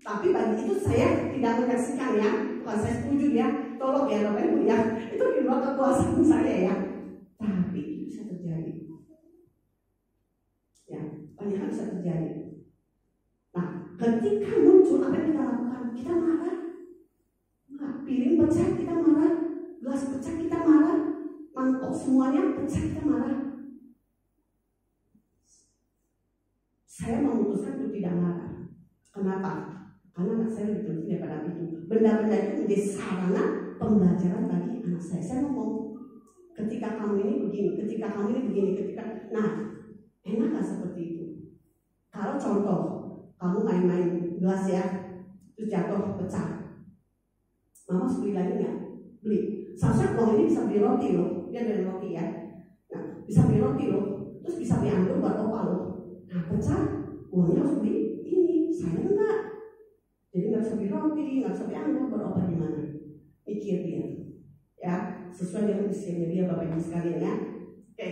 Tapi bagi itu saya tidak menyaksikan ya. Bukan saya setuju ya. Tolong ya Bapak Ibu ya. Itu di luar kekuasaan saya ya. Tapi itu bisa terjadi. Ya, banyak hal bisa terjadi. Nah, ketika muncul apa yang kita lakukan? Kita marah. Enggak, piring pecah kita marah. Gelas pecah kita marah. Mangkok semuanya pecah kita marah. Saya memutuskan untuk tidak marah. Kenapa? Karena anak saya lebih penting daripada itu. Benda-benda itu menjadi sarana pembelajaran bagi anak saya. Saya ngomong, ketika kamu ini begini, ketika kamu ini begini, ketika, nah, enak gak seperti itu? Kalau contoh, kamu main-main gelas ya, terus jatuh, pecah. Mama harus beli lagi nggak? Beli. Seharusnya uang ini bisa beli roti loh, dia dari roti ya. Nah, bisa beli roti loh, terus bisa beli anggur buat opa loh. Nah, pecah, uangnya harus beli ini, saya enggak. Jadi nggak bisa beli roti, nggak bisa beli anggur buat opa gimana? Mikir dia, ya sesuai dengan usianya dia Bapak Ibu sekalian ya. Oke.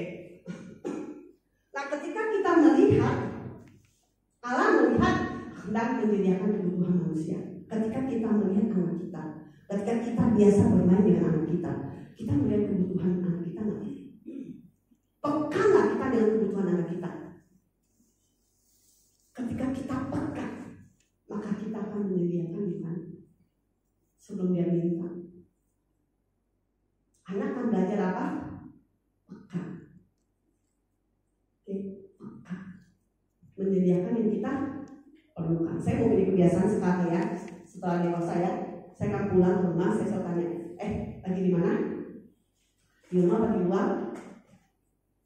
Nah, ketika kita melihat Allah melihat hendak menyediakan kebutuhan manusia. Ketika kita melihat anak kita, ketika kita biasa bermain dengan anak kita melihat kebutuhan anak kita nggak? Peka nggak kita dengan kebutuhan anak kita? Ketika kita peka, maka kita akan menyediakan di mana? Sebelum dia minta. Anak akan belajar apa? Peka. Oke, peka. Menyediakan yang kita perlukan. Saya mau jadi kebiasaan sekarang ya. Setelah dewasa ya, saya akan pulang ke rumah, saya selalu tanya, lagi di mana? Di rumah atau di luar?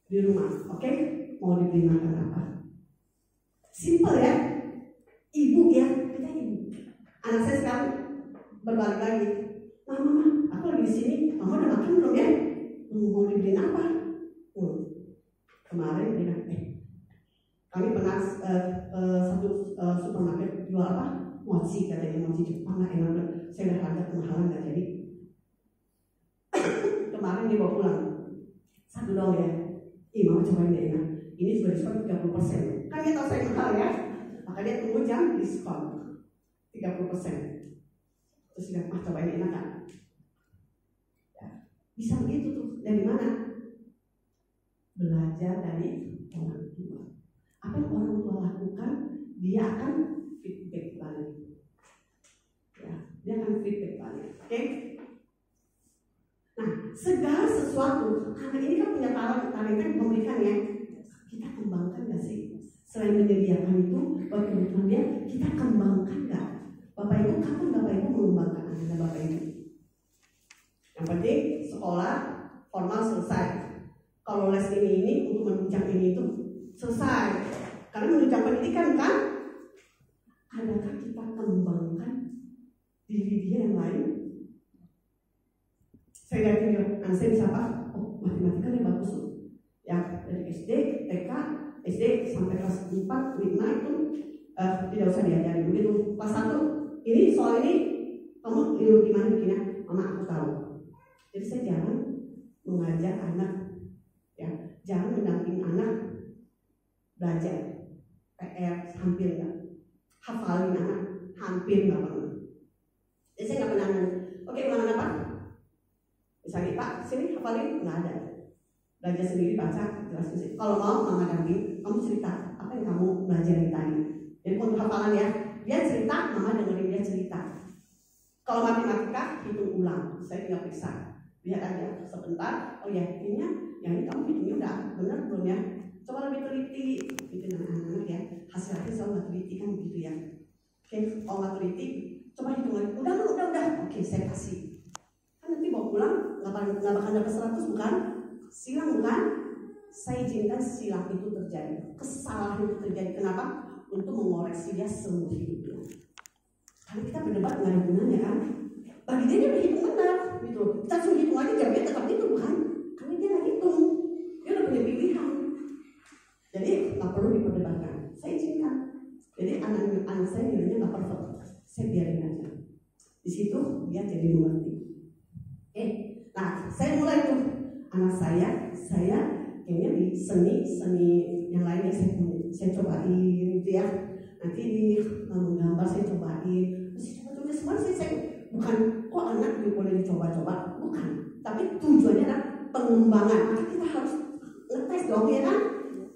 Di rumah, oke? Mau dibeli makan apa? Simple ya. Ibu ya, kita ibu. Anak saya sekarang berbalik lagi. Mama, aku lagi di sini. Mama udah makan belum ya? Mau dibeliin apa? Kemarin dia bilang, kami pernah satu supermarket jual apa? Mochi, katanya mochi Jepang lah, enak banget. Saya udah harga kemahalan nggak jadi. Kemarin dia bawa pulang 1 doang ya. Mama cobain deh enak. ini juga diskon 30%. Kan dia tahu saya mahal ya, maka dia tunggu jam diskon 30%. Terus dia cobain enak kan? Ya, bisa begitu tuh. Dari mana? Belajar dari orang tua. Apa yang orang tua lakukan, dia akan feedback balik. Ya, dia akan feedback balik. Oke? Nah, segala sesuatu, anak ini kan punya talenta yang memberikan ya. Kita kembangkan nggak sih? Selain menyediakan itu, buat kebutuhan dia, kita kembangkan nggak? Bapak Ibu, kapan Bapak Ibu mengembangkan anak Bapak Ibu? Yang penting sekolah formal selesai. Kalau les ini untuk menunjang ini itu selesai. Karena menunjang pendidikan kan? Adakah kita kembangkan diri dia yang lain? Saya lihat video, anak saya bisa apa? Oh, matematika dia bagus loh. Ya, dari SD, TK, SD sampai kelas 4, 5 itu tidak usah diajari. Begitu kelas 1, ini soal ini kamu gimana bikinnya? Mama aku tahu. Jadi saya jangan mengajar anak, ya, jangan mendampingi anak belajar PR hampir nggak, hafalin anak hampir nggak pernah. Jadi saya nggak pernah nanya, oke ulangan apa? Misalnya Pak, sini hafalin, nggak ada. Belajar sendiri baca, jelasin sih. Kalau mau mama damping, kamu cerita apa yang kamu belajar tadi. Jadi untuk hafalan ya, dia cerita, mama dengerin dia cerita. Kalau matematika, hitung ulang. Saya tinggal periksa. Lihat aja sebentar. Oh ya, yang ini kamu hitungnya udah benar belum ya? Coba lebih teliti. Itu anak-anak ya. Hasil-hasil selalu nggak teliti kan begitu ya. Oke, kalau nggak teliti, coba hitung lagi. Udah. Oke, saya kasih. Kan nanti bawa pulang nggak bakal dapat 100 bukan? Silang bukan? Saya izinkan silang itu terjadi. Kesalahan itu terjadi. Kenapa? Untuk mengoreksi dia seumur hidupnya. Karena kita berdebat nggak ada gunanya kan? Bagi dia udah hitung benar, gitu. Kita suruh hitung aja jawabnya tetap itu bukan? Karena dia nggak hitung, dia udah punya pilihan. Jadi nggak perlu diperdebatkan. Saya izinkan. Jadi anak saya nilainya nggak perfect. Saya biarin aja. Di situ dia jadi mengerti. Nah saya mulai tuh anak saya kayaknya di seni yang lainnya saya cobain gitu ya. Nanti di menggambar saya cobain. Terus coba semua saya bukan kok anak boleh dicoba-coba, bukan. Tapi tujuannya adalah pengembangan. Maka kita harus ngetes dong ya kan?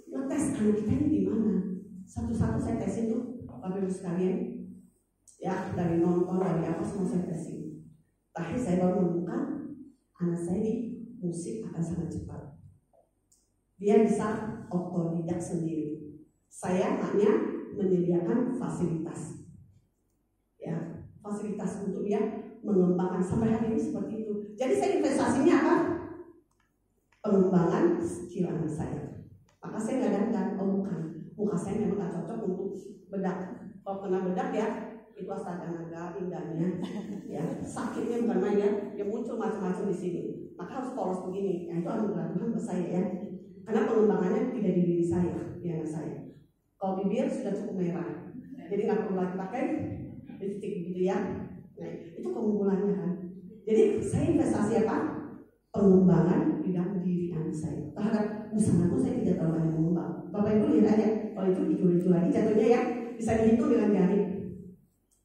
Ngetes anak kita ini di mana. Satu-satu saya tesin tuh, Bapak Ibu sekalian. Ya dari nonton dari apa semua saya tesin. Terakhir saya baru menemukan anak saya di musik akan sangat cepat. Dia bisa otodidak sendiri. Saya hanya menyediakan fasilitas. Ya, fasilitas untuk dia mengembangkan sampai hari ini seperti itu. Jadi saya investasinya apa? Pengembangan skill anak saya. Maka saya nggak dandan, oh bukan. Muka saya memang nggak cocok untuk bedak. Kalau kena bedak ya, itu astaga naga indahnya. Ya, sakitnya bukan main ya. Dia muncul macam-macam di sini. Maka harus polos begini. Ya, itu anugerah Tuhan buat saya ya. Karena pengembangannya tidak di diri saya, di anak saya. Kalau bibir sudah cukup merah, jadi nggak perlu lagi pakai lipstick gitu ya. Nah, itu keunggulannya kan. Jadi saya investasi apa? Pengembangan di dalam diri anak saya. Terhadap busanaku saya tidak terlalu banyak mengembang. Bapak Ibu lihat aja, kalau itu lucu lagi jatuhnya ya, bisa dihitung dengan jari.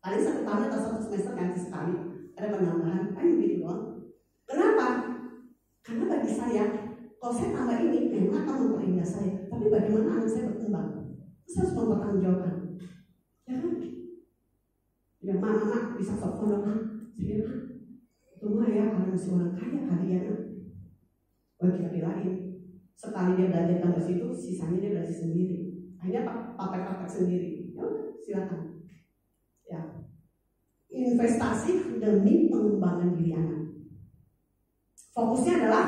Paling 1 tahun atau 1 semester ganti sekali. Ada penambahan, kan begitu doang. Kenapa? Karena bagi saya, kalau saya tambah ini, memang akan memperindah saya. Tapi bagaimana anak saya berkembang? Saya harus mempertanggungjawabkan. Ya kan? Ya mama bisa sokong dong. Saya bilang, itu mah ya karena masih orang kaya kali ya. Bagi laki-laki sekali dia belajar tambah situ, sisanya dia belajar sendiri. Akhirnya pakai sendiri. Ya silakan. Ya. Investasi demi pengembangan diri anak. Fokusnya adalah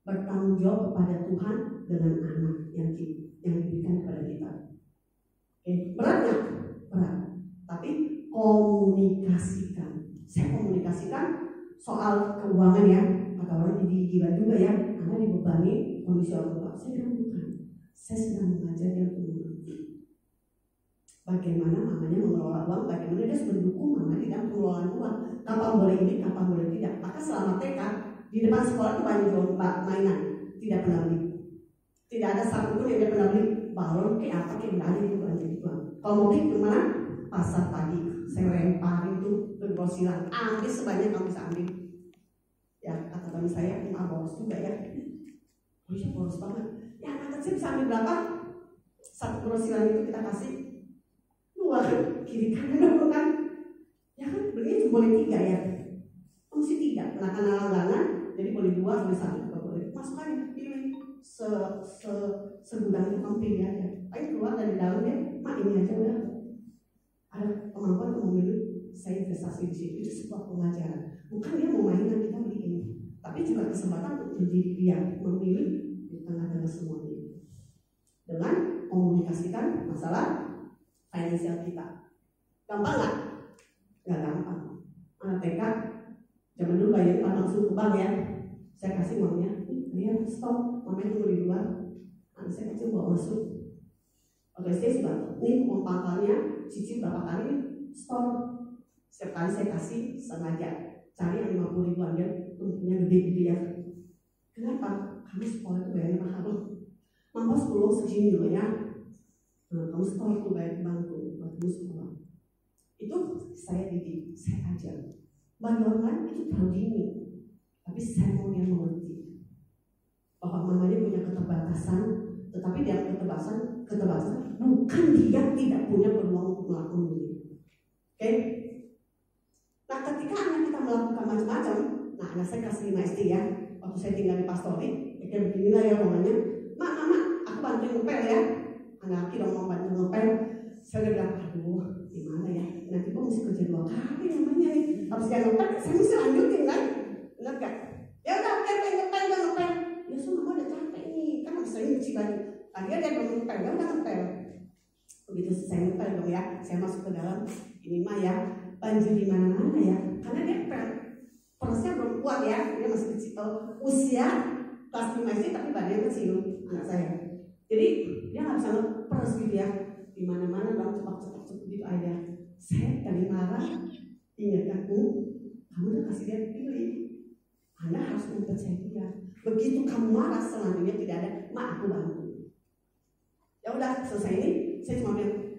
bertanggung jawab kepada Tuhan dengan anak yang diberikan kepada kita. Oke, berat nggak? Berat. Tapi komunikasikan. Saya komunikasikan soal keuangan ya. Kata orang jadi gila juga ya. Anak dibebani kondisi orang tua. Saya bilang bukan. Saya sedang mengajar dia untuk mengerti. Bagaimana mamanya mengelola uang, bagaimana dia mendukung mamanya dalam pengelolaan uang. Kapan boleh ini, kapan boleh tidak. Maka selama TK di depan sekolah itu banyak mainan, tidak pernah beli. Tidak ada satupun yang dia pernah beli balon kayak apa kayak nggak ada itu belanja di Tuhan. Kalau mau beli kemana? Pasar pagi. Saya lemparin tuh ke grosiran. Ambil sebanyak kamu bisa ambil. Ya kata bani saya, boros juga ya. Oh iya boros banget. Ya anak kecil bisa ambil berapa? Satu grosiran itu kita kasih 2 kan? Kiri kanan dong kan? Ya kan belinya cuma boleh 3 ya. Mesti 3. Karena langganan, jadi boleh 2 boleh 1 juga boleh. Masuk aja pilih segudang itu kamu pilih aja. Ayo keluar dari dalam ya, mak ini aja udah. Ada kemampuan untuk memilih. Saya investasi di situ itu sebuah pengajaran. Bukan dia mau mainan kita beli ini, tapi juga kesempatan untuk menjadi dia memilih di tengah-tengah semuanya dengan komunikasikan masalah finansial kita. Gampang nggak? Nggak gampang. Anak TK zaman dulu bayar langsung ke bank ya. Saya kasih uangnya, dia stop, mamanya tunggu di luar. Anak saya kecil bawa masuk. Oke, saya sudah ini uang pangkalnya, cicil berapa kali store. Setiap kali saya kasih sengaja cari yang 50 ribuan dia untungnya gede-gede ya. Kenapa? Kamu sekolah itu bayarnya mahal loh. Mampu sekolah segini loh ya. Nah, kamu sekolah itu bayar bangku buat kamu sekolah. Itu saya didik, saya ajar. Bagi orang lain itu terlalu dini. Tapi saya mau dia mengerti bahwa mamanya punya keterbatasan, tetapi dia keterbatasan bukan dia tidak punya peluang untuk melakukan ini. Oke? Nah ketika anak kita melakukan macam-macam, nah anak saya kelas 5 SD ya, waktu saya tinggal di Pastori, kayak beginilah ya rumahnya, mama, aku bantuin ngepel ya, anak kita mau bantu ngepel, saya udah bilang, aduh gimana ya, nanti gue mesti kerja 2 kali namanya nih, habis dia ngepel, saya mesti lanjutin kan, benar gak? Ya udah ngepel, ya sudah mama udah capek nih, kan habis saya nyuci baju, tadi dia belum ngepel, dia udah ngepel, begitu saya ngepel dong ya, saya masuk ke dalam, ini mah ya, banjir di mana-mana ya, karena dia perasnya belum kuat ya, dia masih kecil, usia kelas 5 SD tapi badannya kecil anak saya, jadi dia nggak bisa ngeperes gitu ya, di mana-mana dalam cepat gitu aja. Saya tadi marah, ingat kamu udah kasih dia pilih, Anda harus mempercayai dia. Begitu kamu marah selanjutnya tidak ada, mak aku bantu. Ya udah selesai ini, saya cuma bilang,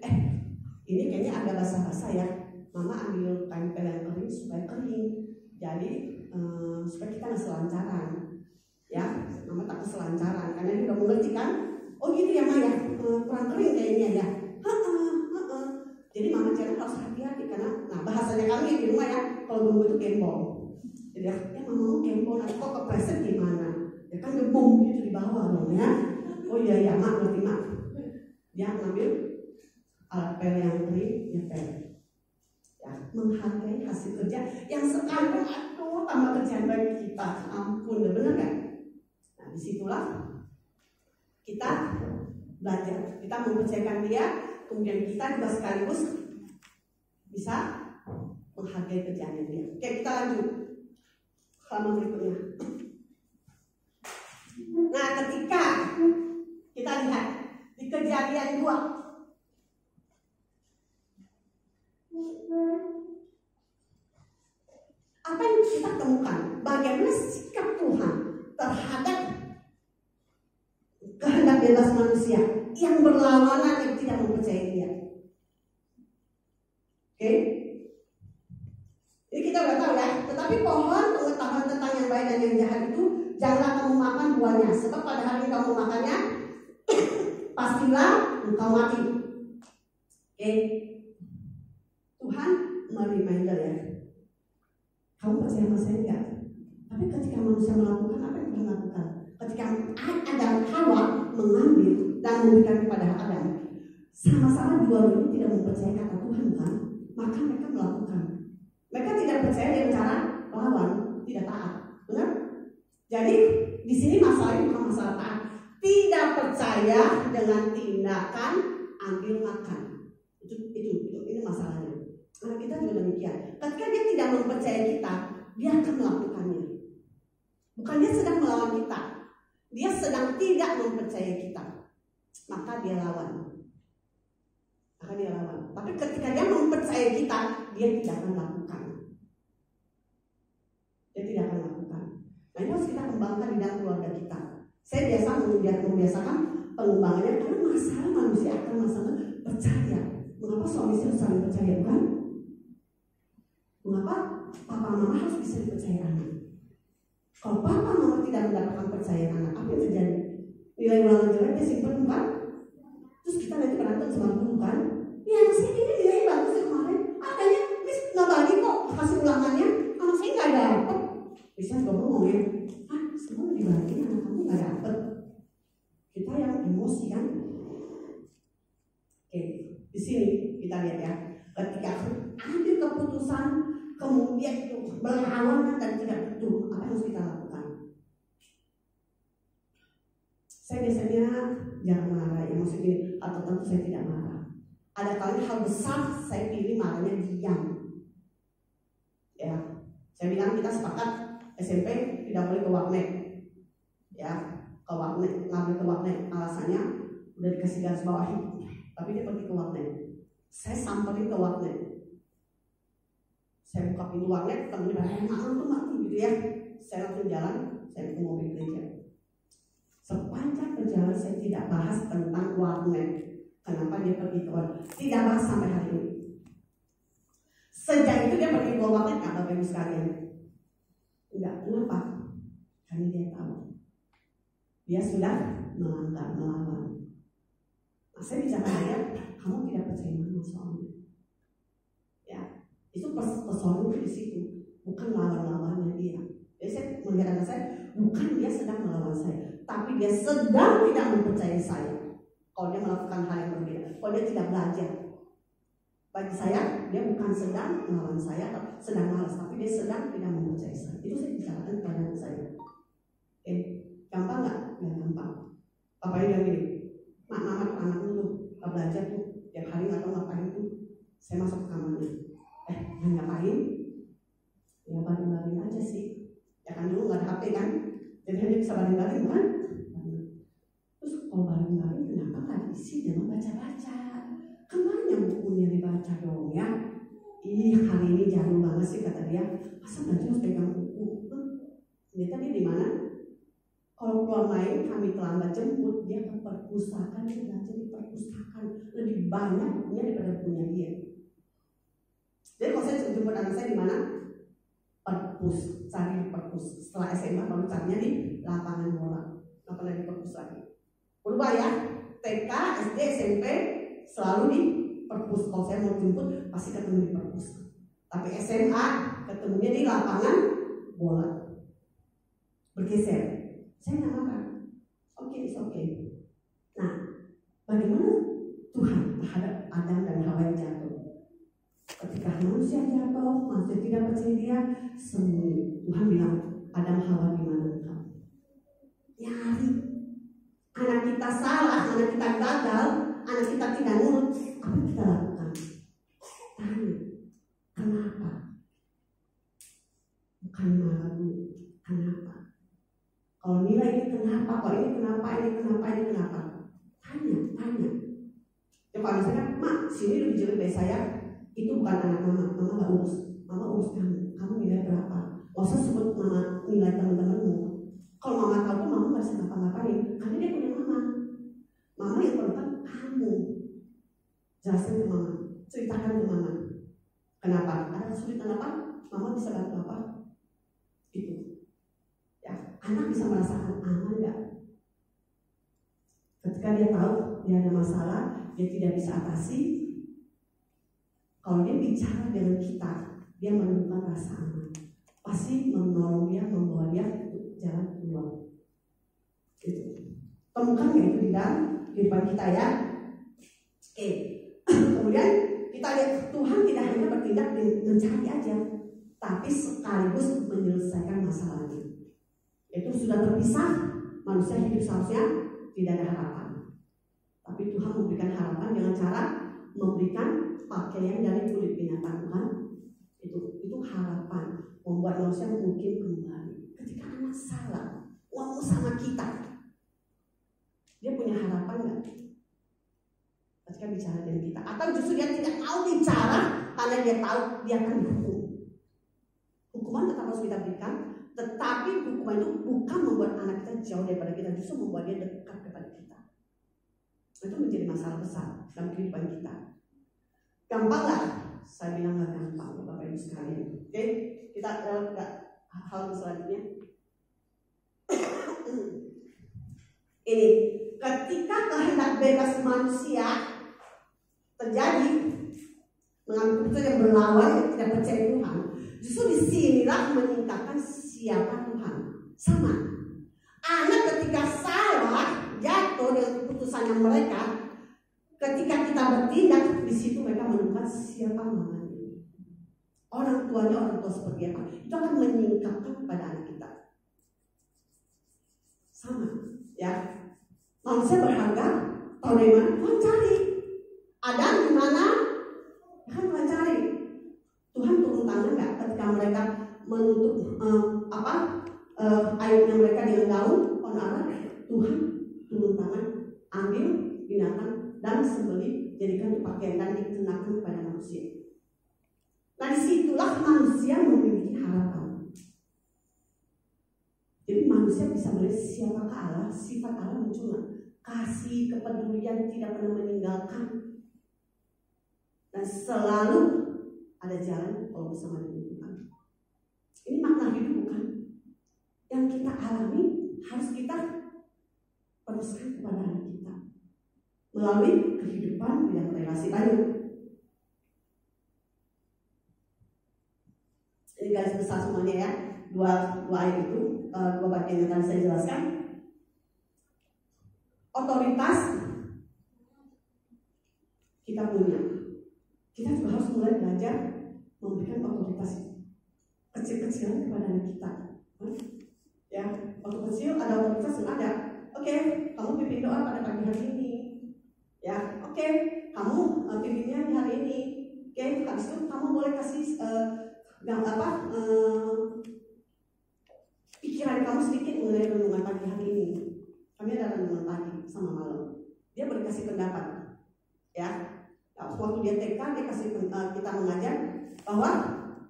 ini kayaknya ada basah-basah ya. Mama ambil kain pel yang kering supaya kering, jadi supaya kita nggak selancaran, ya. Mama takut selancaran, karena dia udah mengerti kan. Oh gitu ya Maya, kurang kering kayaknya ya. Jadi mama jangan harus hati-hati karena, nah bahasanya kami di rumah ya, kalau gembung itu gembong. Jadi ya mama mau gembong, nanti kok kepleset gimana? Ya kan gembung gitu di bawah dong ya. Oh iya mak ngerti mak. Dia ngambil alat pel yang kering, ya pel. Ya, menghargai hasil kerja yang sekarang aduh tambah kerjaan bagi kita, ampun, benar kan? Nah disitulah kita belajar, kita mempercayakan dia, kemudian kita juga sekaligus bisa menghargai kerjaan dia. Oke, kita lanjut halaman berikutnya. Nah ketika kita lihat di Kejadian 2, apa yang kita temukan? Bagaimana sikap Tuhan terhadap kehendak bebas manusia yang berlawanan, yang tidak mempercayai dia. Oke? Ini kita udah tahu ya. Tetapi pohon pengetahuan tentang yang baik dan yang jahat itu janganlah kamu makan buahnya, sebab pada hari kamu makannya pastilah engkau mati. Oke? Tuhan mereminder ya. Kamu percaya sama saya enggak? Tapi ketika manusia melakukan apa yang Tuhan lakukan? Ketika Adam Hawa mengambil dan memberikan kepada Adam, sama-sama dua-duanya tidak mempercayai kata Tuhan kan? Maka mereka melakukan. Mereka tidak percaya dengan cara melawan, tidak taat. Benar? Jadi di sini masalahnya bukan masalah taat. Tidak percaya dengan tindakan ambil makan. Ini masalahnya. Nah, kita juga demikian. Ketika dia tidak mempercayai kita, dia akan melakukannya. Bukan dia sedang melawan kita, dia sedang tidak mempercayai kita, maka dia lawan. Tapi ketika dia mempercayai kita, dia tidak akan lakukan. Nah ini harus kita kembangkan di dalam keluarga kita. Saya membiasakan pengembangannya karena masalah manusia akan masalah percaya. Mengapa suami istri harus saling percaya, bukan? Mengapa papa mama harus bisa dipercaya anak? Kalau papa mama tidak mendapatkan percaya anak, apa yang terjadi? Nilai ulangan jelek dia simpan, bukan? Terus kita nanti berantem sama guru, kan? Ya anak saya ini nilai bagus ya kemarin. Adanya Miss nggak bagi kok kasih ulangannya, anak saya nggak dapet. Bisa juga ngomong ya, semua dibagi anak kamu nggak dapet. Kita yang emosi kan? Oke, di sini kita lihat ya. Ketika ambil keputusan kemudian itu berlawanan dan tidak betul, apa yang harus kita lakukan? Saya biasanya jarang marah ya, maksudnya gini, atau tentu saya tidak marah. Ada kali hal besar saya pilih marahnya diam. Ya, saya bilang kita sepakat SMP tidak boleh ke warnet. Ya, ke warnet, ngambil ke warnet, alasannya udah dikasih garis bawahi, tapi dia pergi ke warnet. Saya samperin ke warnet. Saya buka pintu warnet, temennya mati gitu ya. Saya langsung jalan, saya ke mobil gereja. Sepanjang perjalanan saya tidak bahas tentang warnet. Kenapa dia pergi ke warnet? Tidak bahas sampai hari ini. Sejak itu dia pergi ke warnet, nggak Bapak Ibu sekalian. Enggak, kenapa? Karena dia tahu dia sudah melanggar, melawan. Nah, saya bicara dia, kamu tidak percaya sama suami. Ya, itu persoalannya di situ, bukan lawan-lawannya dia. Jadi saya melihat anak saya, bukan dia sedang melawan saya, tapi dia sedang tidak mempercayai saya. Kalau dia melakukan hal yang berbeda, kalau dia tidak belajar. Bagi saya, dia bukan sedang melawan saya atau sedang malas, tapi dia sedang tidak mempercayai saya. Itu saya bicarakan kepada anak saya. Gampang nggak? Ya gampang. Bapaknya bilang gini, mama tuh anakmu tuh gak belajar tuh, tiap hari nggak tahu ngapain tuh. Saya masuk ke kamarnya, ngapain? Ya baring-baring aja sih. Ya kan dulu nggak ada HP kan, jadi hanya bisa baring-baring kan. Terus kalau baring-baring kenapa nggak diisi jangan baca-baca? Kan banyak bukunya dibaca dong ya. Ih hari ini jadul banget sih kata dia. Masa belajar harus pegang buku? Ternyata dia di mana? Kalau keluar main kami terlambat jemput, dia ke perpustakaan, dia belajar di perpustakaan lebih banyak bukunya daripada bukunya dia. Jadi kalau saya jemput anak saya di mana? Perpus, cari di perpus. Setelah SMA baru carinya di lapangan bola, nggak pernah di perpus lagi. Berubah ya, TK, SD, SMP selalu di perpus. Kalau saya mau jemput pasti ketemu di perpus. Tapi SMA ketemunya di lapangan bola. Bergeser. Saya nggak makan. Oke. Nah, bagaimana Tuhan terhadap Adam dan Hawa yang jatuh? Ketika manusia jatuh, manusia tidak percaya dia, sembunyi. Tuhan bilang, Adam Hawa di mana engkau? Nyari. Anak kita salah, anak kita gagal, anak kita tidak nurut. Apa yang kita lakukan? Tanya, kenapa? Bukan marah dulu, kenapa? Kalau nilai ini kenapa? Kalau ini kenapa? Tanya. Ya kalau misalnya, mak, sini lebih jelek dari saya, itu bukan anak mama nggak urus. Mama urus kamu nilai berapa? Gak usah sebut mama nilai teman-temanmu. Kalau mama tahu tuh mama nggak bisa ngapa-ngapain, karena dia punya mama. Mama yang perlukan kamu. Jelasin ke mama, ceritakan ke mama. Kenapa? Ada kesulitan apa? Mama bisa bantu apa? Itu. Anak bisa merasakan aman gak? Ketika dia tahu dia ada masalah, dia tidak bisa atasi. Kalau dia bicara dengan kita, dia menemukan rasa aman. Pasti menolong dia, membawa dia untuk jalan keluar. Itu. Temukan gak itu di dalam kehidupan kita ya? Oke. Kemudian kita lihat Tuhan tidak hanya bertindak mencari aja, tapi sekaligus menyelesaikan masalahnya. Itu sudah terpisah, manusia hidup seharusnya tidak ada harapan. Tapi Tuhan memberikan harapan dengan cara memberikan pakaian dari kulit binatang, bukan? Itu harapan, membuat manusia mungkin kembali. Ketika anak salah, ngomong sama kita, dia punya harapan nggak? Ketika bicara dengan kita, atau justru dia tidak mau bicara karena dia tahu dia akan dihukum. Hukuman tetap harus kita berikan, Tetapi hukuman itu bukan membuat anak kita jauh daripada kita, justru membuat dia dekat kepada kita. Itu menjadi masalah besar dalam kehidupan kita. Gampang lah, saya bilang nggak gampang, Bapak Ibu sekalian. Oke, kita ke hal selanjutnya. Ini, ketika kehendak bebas manusia terjadi, mengambil keputusan yang berlawan, yang tidak percaya Tuhan, justru disinilah meningkatkan siapa Tuhan. Sama, anak ketika salah jatuh dengan keputusannya mereka, ketika kita bertindak, di situ mereka menemukan siapa mamanya, orang tuanya, orang tua seperti apa. Itu akan meningkatkan kepada anak kita. Sama, ya. Manusia berharga, tahu dari mana? Tuhan cari. Adam di mana? Kan Tuhan cari. Tuhan turun tangan nggak ketika mereka menutup aibnya mereka dengan daun pohon ara? Tuhan turun tangan, ambil binatang dan sembelih, jadikan itu pakaian dan dikenakan kepada manusia. Nah, disitulah manusia memiliki harapan. Jadi manusia bisa melihat siapakah Allah, sifat Allah muncul, kasih, kepedulian, tidak pernah meninggalkan, dan selalu ada jalan kalau bersama dengan Tuhan. Ini makna hidup, bukan? Yang kita alami harus kita teruskan kepada anak kita melalui kehidupan dan relasi lain. Ini garis besar semuanya ya, dua ayat itu, dua bagian yang tadi saya jelaskan. Otoritas kita punya, kita juga harus mulai belajar memberikan otoritas kecil-kecilan kepada anak kita. Ya, waktu kecil ada otoritas yang ada. Oke, kamu pimpin doa pada pagi hari ini. Ya, oke, kamu pimpinnya di hari ini. Oke, habis itu kamu boleh kasih pikiran kamu sedikit mengenai renungan pagi hari ini. Kami ada renungan pagi sama malam. Dia boleh kasih pendapat. Ya, waktu dia TK, dia kasih kita mengajar bahwa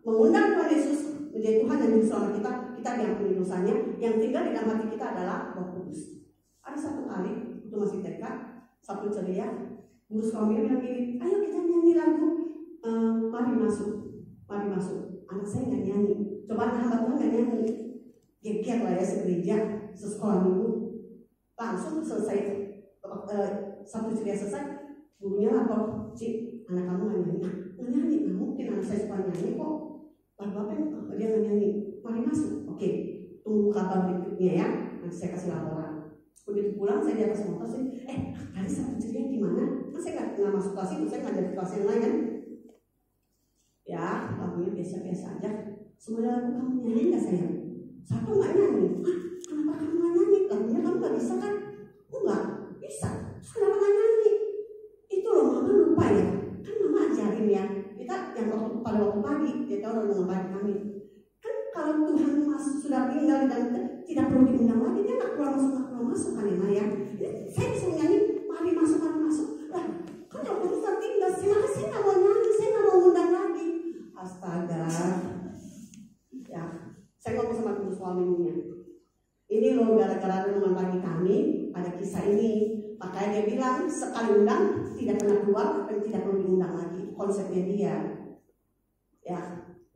mengundang Tuhan Yesus menjadi Tuhan dan Juru Selamat kita diampuni dosanya. Yang tinggal di dalam hati kita adalah Roh Kudus. Ada satu kali, itu masih TK, Sabtu ceria, guru sekolahnya bilang gini, ayo kita nyanyi lagu, mari masuk, mari masuk. Anak saya nggak nyanyi, coba hamba Tuhan nggak nyanyi, geger lah ya segereja, sesekolah minggu. Langsung selesai Sabtu ceria selesai, gurunya lapor, Cik, anak kamu nggak nyanyi, nggak mungkin anak saya suka nyanyi kok. Lalu apa yang dia nggak nyanyi, mari masuk, oke, tunggu kabar berikutnya ya, nanti saya kasih laporan. Begitu pulang saya di atas motor sih, tadi Sabtu ceria gimana? Kan saya nggak masuk kelas itu, saya ngajar di kelas yang lain kan. Ya, lagunya biasa-biasa aja. Semuanya lagu kamu nyanyi nggak sayang? Satu nggak nyanyi. Kenapa kamu nggak nyanyi? Lagunya kamu nggak bisa kan? Enggak bisa. Terus kenapa nggak nyanyi? Itu loh, mama lupa ya. Kan mama ajarin ya. Kita yang pada waktu pagi, dia tahu renungan pagi kami. Kan kalau Tuhan sudah tinggal dan tidak perlu diundang lagi, dia nggak keluar masuk kan ya Maya. Saya bisa nyanyi, mari masuk. Lah, kan kalau Tuhan sudah tinggal, saya nggak mau nyanyi, saya nggak mau undang lagi. Astaga, ya, saya ngomong sama guru suaminya. Ini loh gara-gara renungan pagi kami ada kisah ini, makanya dia bilang sekali undang tidak pernah keluar dan tidak perlu diundang lagi. Konsepnya dia, ya,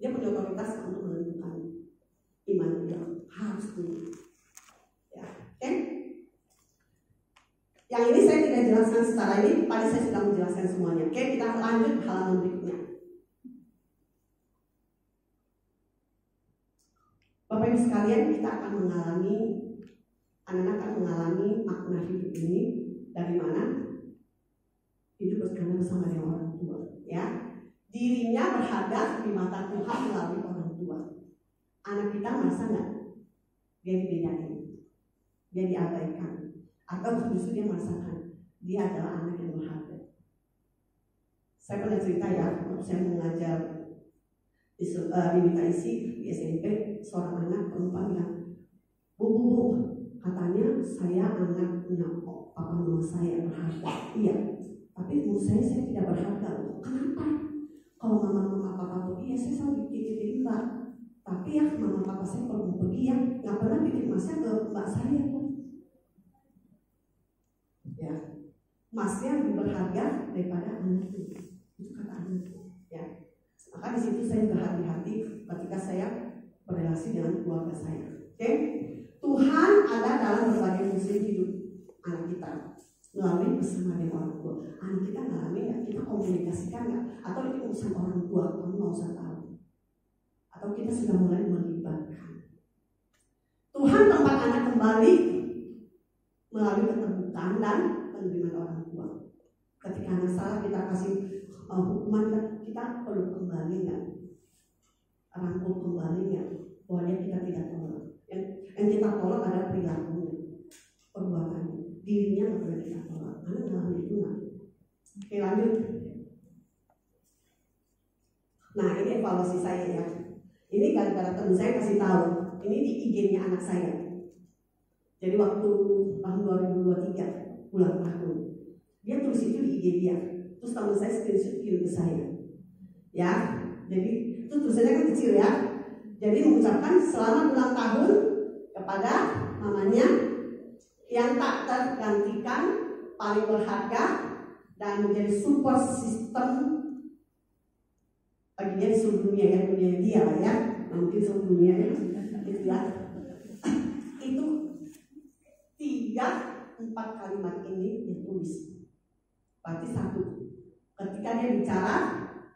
dia punya otoritas untuk menentukan iman dia harus punya. Ya, oke? Yang ini saya tidak jelaskan secara ini, tadi saya sudah menjelaskan semuanya. Oke, kita lanjut halaman berikutnya. Bapak Ibu sekalian, kita akan mengalami, anak-anak akan mengalami makna hidup ini dari mana? Hidup bersama dengan orang tua, ya. Dirinya berharga di mata Tuhan melalui orang tua. Anak kita merasa nggak dia dibedakan, dia diabaikan, atau justru dia merasakan dia adalah anak yang berharga. Saya pernah cerita ya, waktu saya mengajar di Bibita Isi di SMP, seorang anak perempuan bilang, Bu, katanya saya anaknya papa mama saya berharga. Iya, tapi menurut saya tidak berharga. Kenapa? Kalau mama papa iya saya selalu dititipin Mbak, tapi Tapi ya mama papa saya kalau mau pergi ya nggak pernah bikin emasnya ke mbak saya tuh. Ya, emasnya lebih berharga daripada anak itu kata anak. Ya, maka di situ saya berhati-hati ketika saya berrelasi dengan keluarga saya. Oke, Tuhan ada dalam berbagai musim hidup anak kita melalui bersama dengan orang tua. Anak kita ngalamin nggak? Kita komunikasikan nggak? Atau itu urusan orang tua? Kamu nggak usah tahu. Atau kita sudah mulai melibatkan. Tuhan tempat anak kembali melalui keterbukaan dan penerimaan orang tua. Ketika anak salah kita kasih hukuman, kita perlu kembali nggak? Rangkul kembali nggak? Bahwa kita tidak tolak. Yang kita tolak adalah perilakunya, perbuatannya, dirinya nggak pernah kita tolak. Anak dalam itu nggak. Oke, lanjut. Nah, ini evaluasi saya ya. Ini gara-gara teman saya kasih tahu. Ini di IG-nya anak saya. Jadi waktu tahun 2023 bulan tahun, dia tulis itu di IG dia. Terus teman saya screenshot kirim ke saya. Ya, jadi itu tulisannya kan kecil ya. Jadi mengucapkan selamat ulang tahun kepada mamanya yang tak tergantikan, paling berharga dan menjadi support system bagi dia di seluruh dunia ya, dunia dia lah ya, mungkin seluruh dunia ya, gitu ya. Itu 3-4 kalimat ini dia tulis. Berarti satu, ketika dia bicara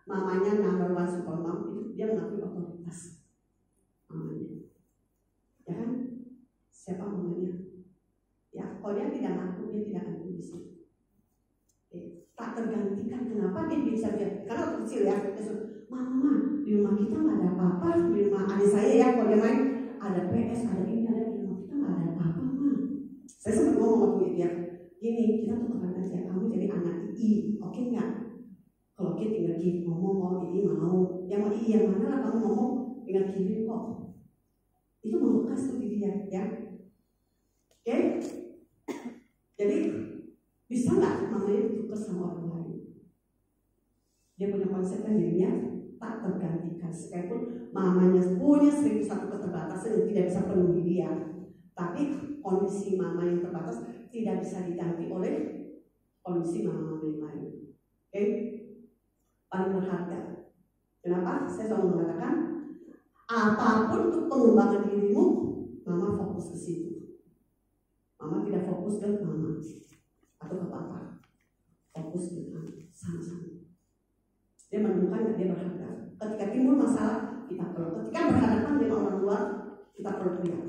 mamanya number one super mom, itu dia mengakui otoritas mamanya. Ya kan? Siapa mamanya? Ya, kalau dia tidak ngaku, dia tidak akan tulis. Tak tergantikan. Kenapa dia bisa bilang? Karena waktu kecil ya, mama di rumah kita nggak ada apa-apa. Di rumah adik saya ya, kalau dia main ada PS, ada ini, ada di rumah kita nggak ada apa-apa, ma. Saya sempat ngomong waktu dia, gini, kita tuh tekan aja, kamu jadi anak I, oke nggak? Kalau kita tinggal gini ngomong, mau ini mau, yang mau I yang mana lah kamu ngomong tinggal gini kok. Itu membekas tuh di dia, ya. Oke? Jadi bisa nggak mamanya ditukar sama orang lain? Dia punya konsep kan dirinya tak tergantikan. Sekalipun mamanya punya 1001 keterbatasan yang tidak bisa penuhi dia, tapi kondisi mama yang terbatas tidak bisa diganti oleh kondisi mama-mama yang lain. Oke? Paling berharga. Kenapa? Saya selalu mengatakan apapun untuk pengembangan dirimu, mama fokus ke situ. Mama tidak fokus ke mama atau ke papa, fokus ke mama sama-sama. Dia menemukan dan dia berharga. Ketika timbul masalah, kita perlu. Ketika berhadapan dengan orang luar, kita perlu teriak.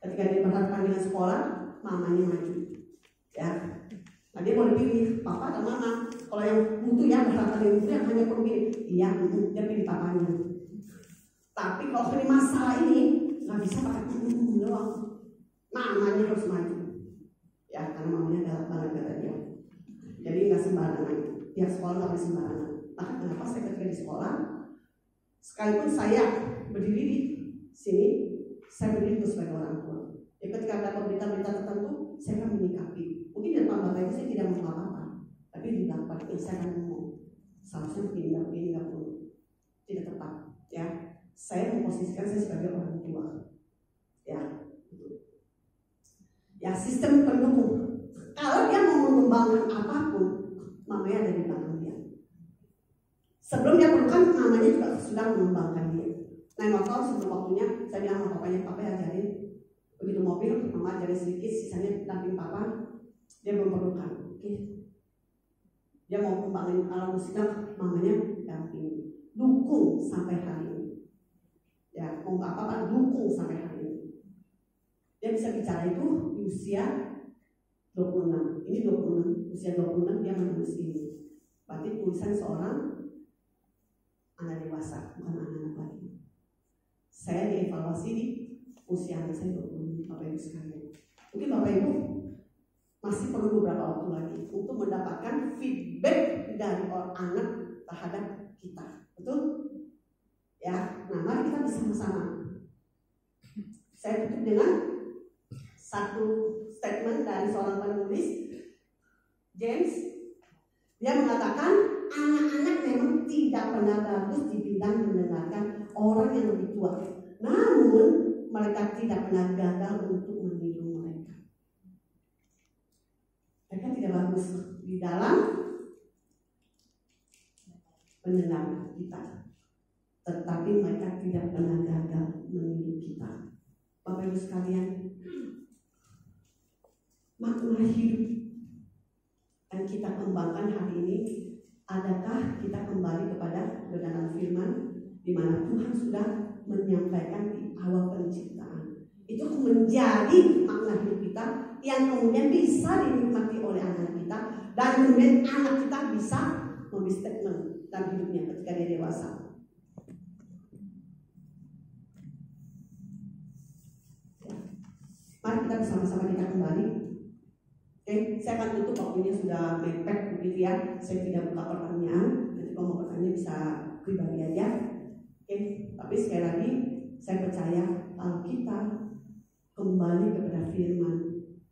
Ketika dia berhadapan dengan sekolah, mamanya maju. Ya, nah, dia boleh pilih papa atau mama. Kalau yang butuh ya berhadapan dengan butuh yang hanya perlu pilih, iya, dia pilih papanya. Tapi kalau ini masalah ini nggak bisa pakai doang. Mamanya harus maju. Ya, karena mamanya galak banget kata dia. Jadi nggak sembarangan. Pihak sekolah nggak boleh sembarangan. Maka kenapa saya ketika di sekolah, sekalipun saya berdiri di sini, saya berdiri sebagai orang tua. Ya, ketika ada berita-berita tertentu, saya akan menyikapi. Mungkin di depan bapak itu saya tidak mau apa-apa, tapi di belakang saya akan ngomong. Seharusnya begini nggak perlu, tidak tepat. Ya, saya memposisikan saya sebagai orang tua. Ya, ya sistem pendukung. Kalau dia mau mengembangkan apapun, mamanya ada di belakang dia. Sebelum dia perlukan, mamanya juga sudah mengembangkan dia. Nah, waktu sebelum waktunya, saya bilang sama papanya, papa ajarin begitu mobil, mama ajarin sedikit, sisanya damping papa. Dia belum perlukan, oke? Dia mau kembangin alam musiknya, mamanya damping, dukung sampai hari ini. Ya, mau apa-apa, dukung sampai hari ini. Dia bisa bicara itu di usia 26. Ini 26, usia 26 dia menulis ini. Berarti tulisan seorang anak dewasa, bukan anak-anak lagi. Saya dievaluasi di usia anak saya 20, Bapak Ibu sekalian. Mungkin Bapak Ibu masih perlu beberapa waktu lagi untuk mendapatkan feedback dari orang anak terhadap kita. Betul? Ya, nah mari kita bersama-sama. Saya tutup dengan satu statement dari seorang penulis, James. Dia mengatakan anak-anak memang tidak pernah bagus di bidang mendengarkan orang yang lebih tua. namun mereka tidak pernah gagal untuk meniru mereka. Mereka tidak bagus di dalam mendengarkan kita, tetapi mereka tidak pernah gagal meniru kita. Bapak Ibu sekalian, makna hidup yang kita kembangkan hari ini, adakah kita kembali kepada kebenaran firman di mana Tuhan sudah menyampaikan di awal penciptaan? Itu menjadi makna hidup kita yang kemudian bisa dinikmati oleh anak kita, dan kemudian anak kita bisa memberi statement dalam hidupnya ketika dia dewasa. Mari kita bersama-sama kita kembali. Oke, saya akan tutup waktunya sudah mepet begitu ya. Saya tidak buka pertanyaan. Nanti kalau mau bertanya bisa pribadi aja. Oke, tapi sekali lagi saya percaya kalau kita kembali kepada firman,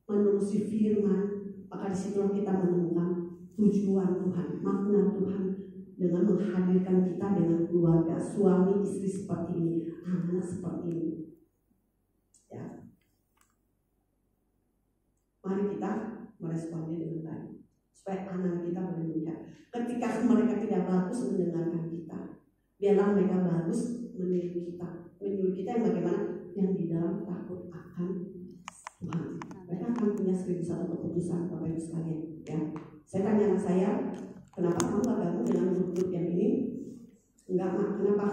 menelusuri firman, maka disitulah kita menemukan tujuan Tuhan, makna Tuhan dengan menghadirkan kita dengan keluarga, suami istri seperti ini, anak seperti ini. Ya. Mari kita meresponnya dengan baik supaya anak kita boleh melihat. Ketika mereka tidak bagus mendengarkan kita, biarlah mereka bagus meniru kita. Meniru kita yang bagaimana? Yang di dalam takut akan Tuhan. Mereka akan punya 1001 keputusan, Bapak Ibu sekalian. Ya, saya tanya anak saya, kenapa kamu gak gabung dengan grup yang ini? Enggak, Mak. Kenapa?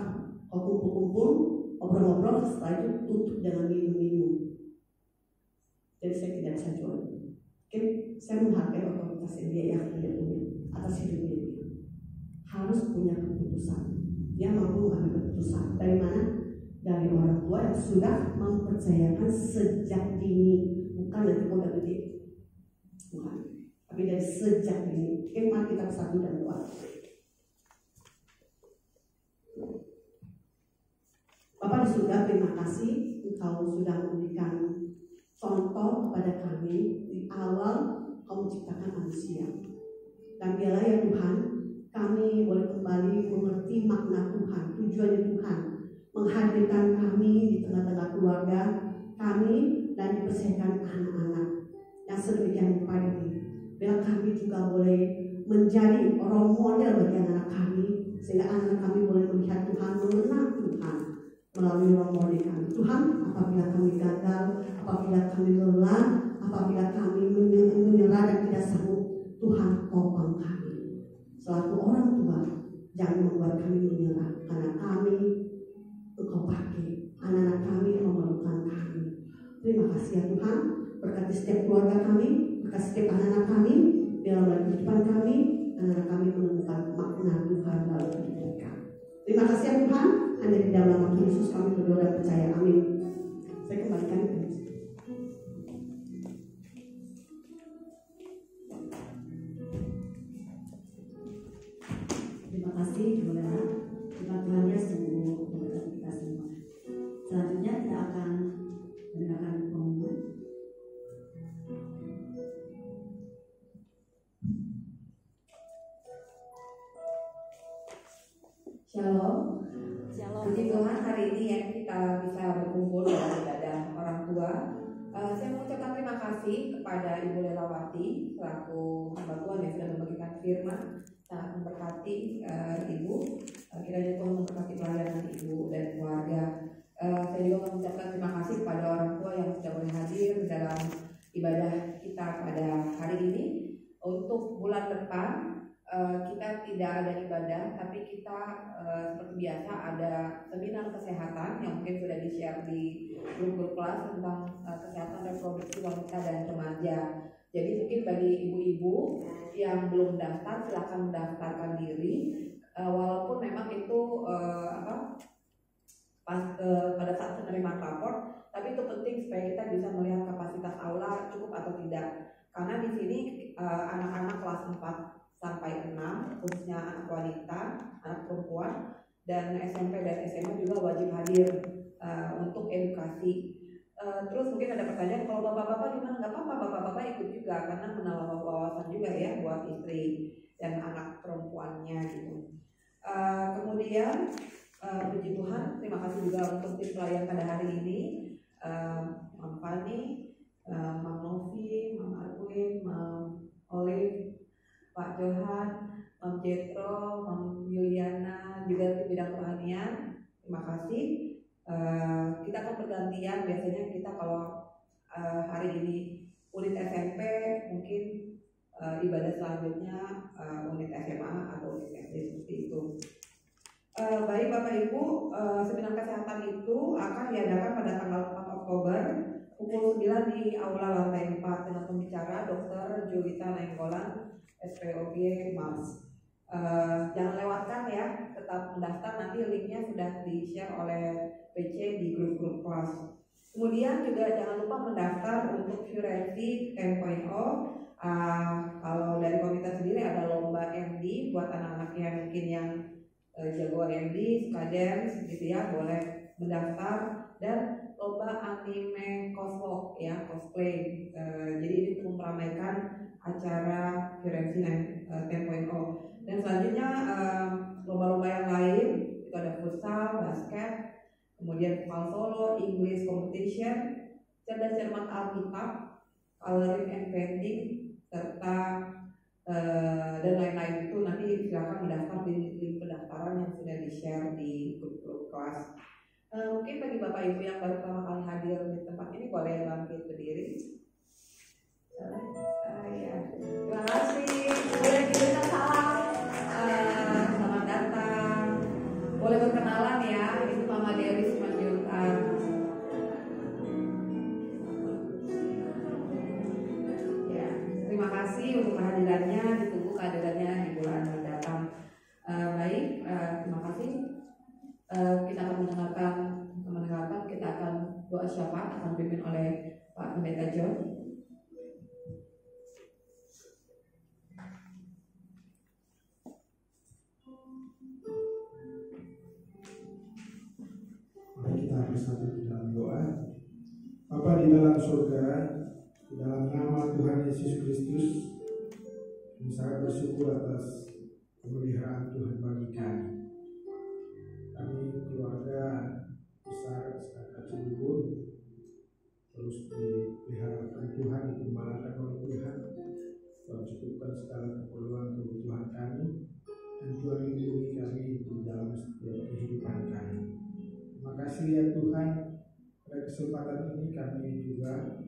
Kau kumpul-kumpul, ngobrol-ngobrol, setelah itu tutup dengan minum-minum. Jadi saya tidak bisa jual. Oke, saya menghargai otoritas yang dia punya atas hidupnya dia. Harus punya keputusan. Dia mampu mengambil keputusan. Dari mana? Dari orang tua yang sudah mempercayakan sejak dini. Bukan nanti udah gede. Bukan. Tapi dari sejak dini. Oke, mari kita bersatu dan doa. Bapak di surga, terima kasih Engkau sudah memberikan contoh kepada kami di awal Kau menciptakan manusia. Dan biarlah ya Tuhan, kami boleh kembali mengerti makna Tuhan, tujuan Tuhan menghadirkan kami di tengah-tengah keluarga kami dan dipersiapkan anak-anak yang sedemikian rupa ini. Biar kami juga boleh menjadi role model bagi anak kami, sehingga anak kami boleh melihat Tuhan, mengenal Tuhan melalui role model kami. Tuhan, apabila kami gagal, apabila kami lelah, apabila kami menyerah dan tidak sanggup, Tuhan tolong kami. Selaku orang tua, jangan membuat kami menyerah, karena kami Engkau pakai, anak-anak kami memerlukan kami. Terima kasih ya Tuhan, berkati setiap keluarga kami, berkati setiap anak-anak kami, dalam kehidupan kami, anak-anak kami menemukan makna Tuhan dalam hidup mereka. Terima kasih ya Tuhan, hanya di dalam nama Yesus kami berdoa dan percaya, amin. Saya kembalikan ke Yesus. Terima kasih kepada Tuhan Yesus sungguh memberkati kita semua. Selanjutnya kita akan mendengarkan pengumuman. Shalom. Shalom. Puji Tuhan, hari ini ya kita bisa berkumpul dalam ibadah orang tua. Saya mengucapkan terima kasih kepada Ibu Lelawati selaku hamba Tuhan yang sudah membagikan firman, sangat memberkati Ibu. Kiranya Tuhan memberkati pelayanan Ibu dan keluarga. Saya juga mengucapkan terima kasih kepada orang tua yang sudah boleh hadir dalam ibadah kita pada hari ini. Untuk bulan depan kita tidak ada ibadah, tapi kita seperti biasa ada seminar kesehatan yang mungkin sudah di-share di grup-grup kelas tentang kesehatan reproduksi wanita dan remaja. Jadi mungkin bagi ibu-ibu yang belum daftar, silakan mendaftarkan diri. Walaupun memang itu pada saat menerima raport, tapi itu penting supaya kita bisa melihat kapasitas aula cukup atau tidak. Karena di sini anak-anak kelas 4 sampai 6, khususnya anak wanita, anak perempuan, dan SMP dan SMA juga wajib hadir untuk edukasi. Terus mungkin ada pertanyaan, kalau bapak-bapak gimana? Nggak apa-apa, bapak-bapak ikut juga karena menambah wawasan juga ya buat istri dan anak perempuannya gitu. Kemudian Puji Tuhan, terima kasih juga untuk tim pelayan pada hari ini, Mam Fani, Mam Novi, Mam Arwin, Mam Olive, Pak Johan, Mam Jetro, Mam Yuliana, juga tim bidang kerohanian. Terima kasih. Kita akan bergantian. Biasanya kita kalau hari ini unit SMP, mungkin ibadah selanjutnya unit SMA atau unit SD seperti itu. Baik Bapak Ibu, seminar kesehatan itu akan diadakan pada tanggal 4 Oktober pukul 9 di Aula lantai 4 dengan pembicara Dr. Julita Nainggolan, SPOG MAS. Jangan lewatkan ya, tetap mendaftar, nanti linknya sudah di-share oleh PC di grup-grup kelas. Kemudian juga jangan lupa mendaftar untuk Fluency 10.0. Kalau dari komunitas sendiri ada lomba MD buat anak-anak yang mungkin yang jago MD, skadens gitu ya, boleh mendaftar. Dan lomba anime cosplay ya, cosplay. Jadi ini untuk meramaikan acara Fluency 10.0. Dan selanjutnya lomba-lomba yang lain itu ada futsal, basket, kemudian vokal solo, English competition, cerdas cermat Alkitab, coloring and painting, serta dan lain-lain. Itu nanti silakan mendaftar di link pendaftaran yang sudah di-share di grup-grup kelas. Mungkin bagi Bapak Ibu yang baru pertama kali hadir di tempat ini boleh bangkit berdiri. Ya. Terima kasih. Boleh diberikan salam. Selamat datang. Boleh berkenalan ya. Ini Mama Dewi Simanjuntan. Ya, terima kasih untuk kehadirannya. Ditunggu kehadirannya di bulan mendatang. Baik, terima kasih. Kita akan mendengarkan, kita akan doa syafaat akan dipimpin oleh Pak Pendeta John. Kita bersatu di dalam doa. Bapa di dalam surga, di dalam nama Tuhan Yesus Kristus, kami sangat bersyukur atas pemeliharaan Tuhan bagi kami. Kami keluarga besar Sekarang Cibubur terus dipelihara Tuhan, digembalakan oleh Tuhan, mencukupkan segala kebutuhan kami, dan Tuhan lindungi kami di dalam setiap kehidupan kami. Terima kasih ya Tuhan, pada kesempatan ini kami juga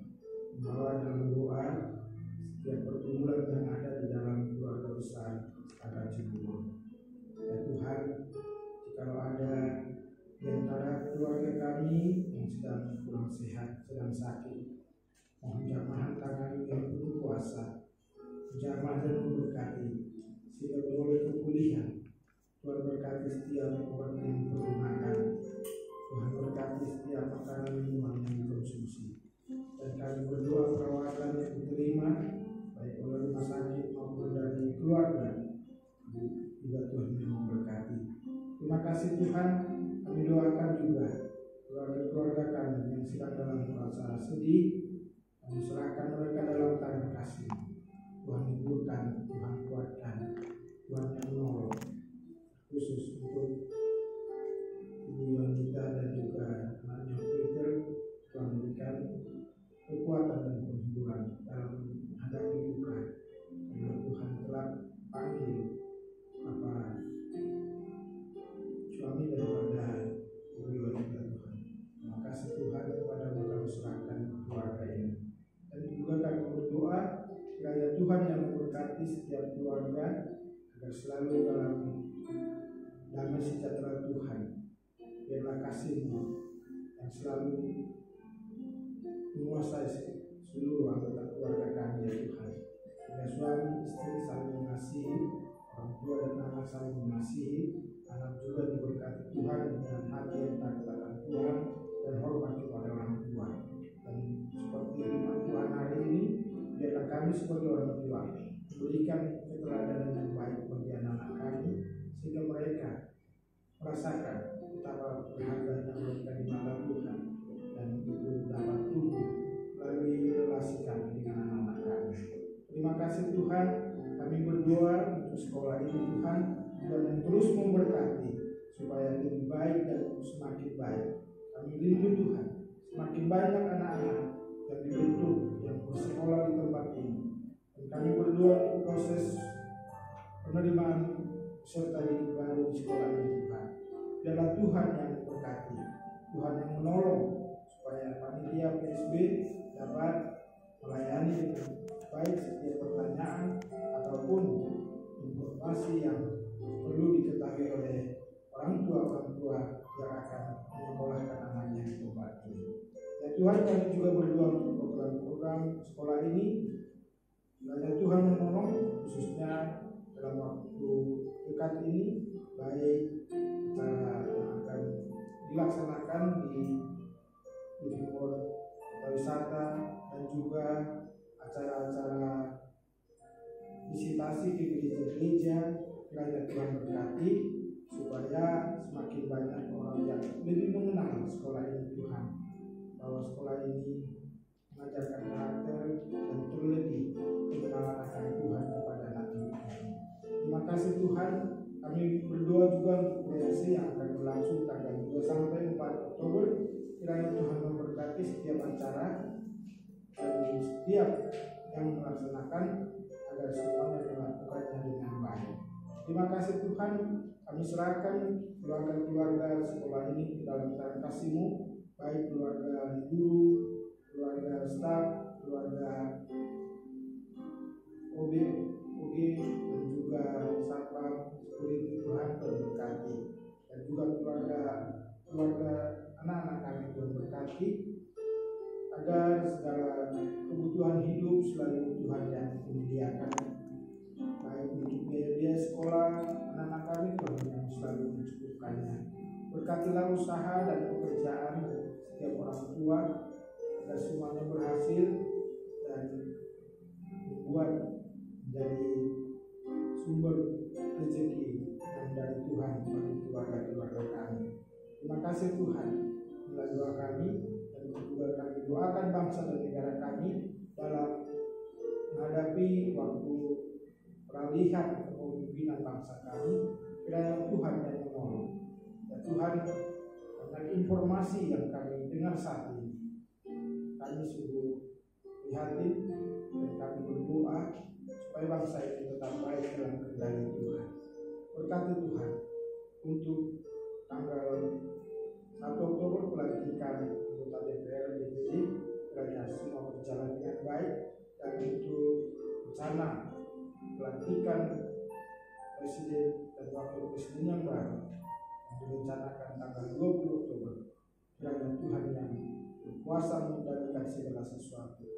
membawa dalam doa setiap pergumulan yang ada di dalam keluarga besar Sekarang Cibubur. Ya Tuhan, kalau ada di antara keluarga kami yang sedang kurang sehat, sedang sakit, mohon jamaah tangan yang penuh kuasa, jamah dan memberkati sehingga beroleh kepulihan. Tuhan berkati setiap obat yang digunakan, Tuhan berkati setiap makanan minuman yang dikonsumsi, dan kami berdoa perawatan yang diterima baik oleh rumah sakit maupun dari keluarga, juga Tuhan yang memberkati. Terima kasih Tuhan. Kami doakan juga keluarga-keluarga kami yang sedang dalam rasa sedih, kami serahkan mereka dalam tangan kasih. Tuhan hiburkan, Tuhan kuatkan, Tuhan yang menolong, khusus untuk Ibu Yonita dan juga anaknya Peter. Tuhan berikan kekuatan dan penghiburan dalam menghadapi duka, karena Tuhan telah panggil suami daripada Ibu Yonita Tuhan. Terima kasih Tuhan kepada kami serahkan keluarga ini, dan juga kami berdoa kiranya Tuhan yang memberkati setiap keluarga agar selalu dalam damai sejahtera Tuhan. Biarlah kasih-Mu yang selalu menguasai seluruh anggota keluarga kami ya Tuhan. Sehingga suami istri saling mengasihi, orang tua dan anak saling mengasihi, anak juga diberkati Tuhan dengan hati yang takut akan Tuhan dan hormat kepada orang tua. Dan seperti firman Tuhan hari ini, biarlah kami sebagai orang tua berikan keteladanan yang baik bagi anak-anak kami, sehingga mereka merasakan betapa berharganya mereka di mata Tuhan, dan itu dapat tumbuh melalui relasi kami dengan anak-anak kami. Terima kasih Tuhan, kami berdoa untuk sekolah ini Tuhan, dan yang terus memberkati supaya lebih baik dan semakin baik. Kami rindu Tuhan, semakin banyak anak-anak yang dibentuk, yang bersekolah di tempat ini. Dan kami berdoa untuk proses penerimaan serta didik baru di sekolah ini Tuhan. Biarlah Tuhan yang memberkati, Tuhan yang menolong supaya panitia PSB dapat melayani dengan baik setiap pertanyaan ataupun informasi yang perlu diketahui oleh orang tua yang akan menyekolahkan anaknya di tempat ini. Ya Tuhan, kami juga berdoa untuk program-program sekolah ini. Kiranya Tuhan menolong khususnya dalam waktu dekat ini, baik acara yang akan dilaksanakan di Timur Kota Wisata dan juga acara-acara visitasi ke gereja-gereja. Kiranya Tuhan berkati supaya semakin banyak orang yang lebih mengenal sekolah ini Tuhan, bahwa sekolah ini mengajarkan karakter dan terlebih pengenalan akan Tuhan kepada anak didik kami. Terima kasih Tuhan. Kami berdoa juga untuk proyeksi yang akan berlangsung tanggal 2 sampai 4 Oktober. Kiranya Tuhan memberkati setiap acara dan setiap yang melaksanakan agar semuanya melakukannya dengan baik. Terima kasih Tuhan. Kami serahkan keluarga-keluarga sekolah ini ke dalam tangan kasih-Mu, baik keluarga guru, keluarga staf, keluarga OG dan juga satpam security. Tuhan berkati, dan juga keluarga anak-anak kami Tuhan berkati, agar segala kebutuhan hidup selalu Tuhan yang menyediakan, baik untuk biaya sekolah anak-anak kami Tuhan yang selalu mencukupkannya. Berkatilah usaha dan pekerjaan setiap orang tua agar semuanya berhasil dan membuat menjadi sumber rezeki yang dari Tuhan bagi keluarga-keluarga kami. Terima kasih Tuhan. Inilah doa kami, dan juga kami doakan bangsa dan negara kami dalam menghadapi waktu peralihan kepemimpinan bangsa kami. Kiranya Tuhan yang menolong. Ya Tuhan, banyak informasi yang kami dengar saat ini, kami sungguh prihatin, dan kami berdoa supaya bangsa ini tetap baik dalam kendali Tuhan. Berkati Tuhan untuk tanggal 1 Oktober pelantikan anggota DPR DPD, kiranya semua berjalan dengan baik, dan untuk rencana pelantikan presiden dan wakil presiden yang baru yang direncanakan tanggal 20 Oktober, kiranya Tuhan yang berkuasa mengendalikan segala sesuatu.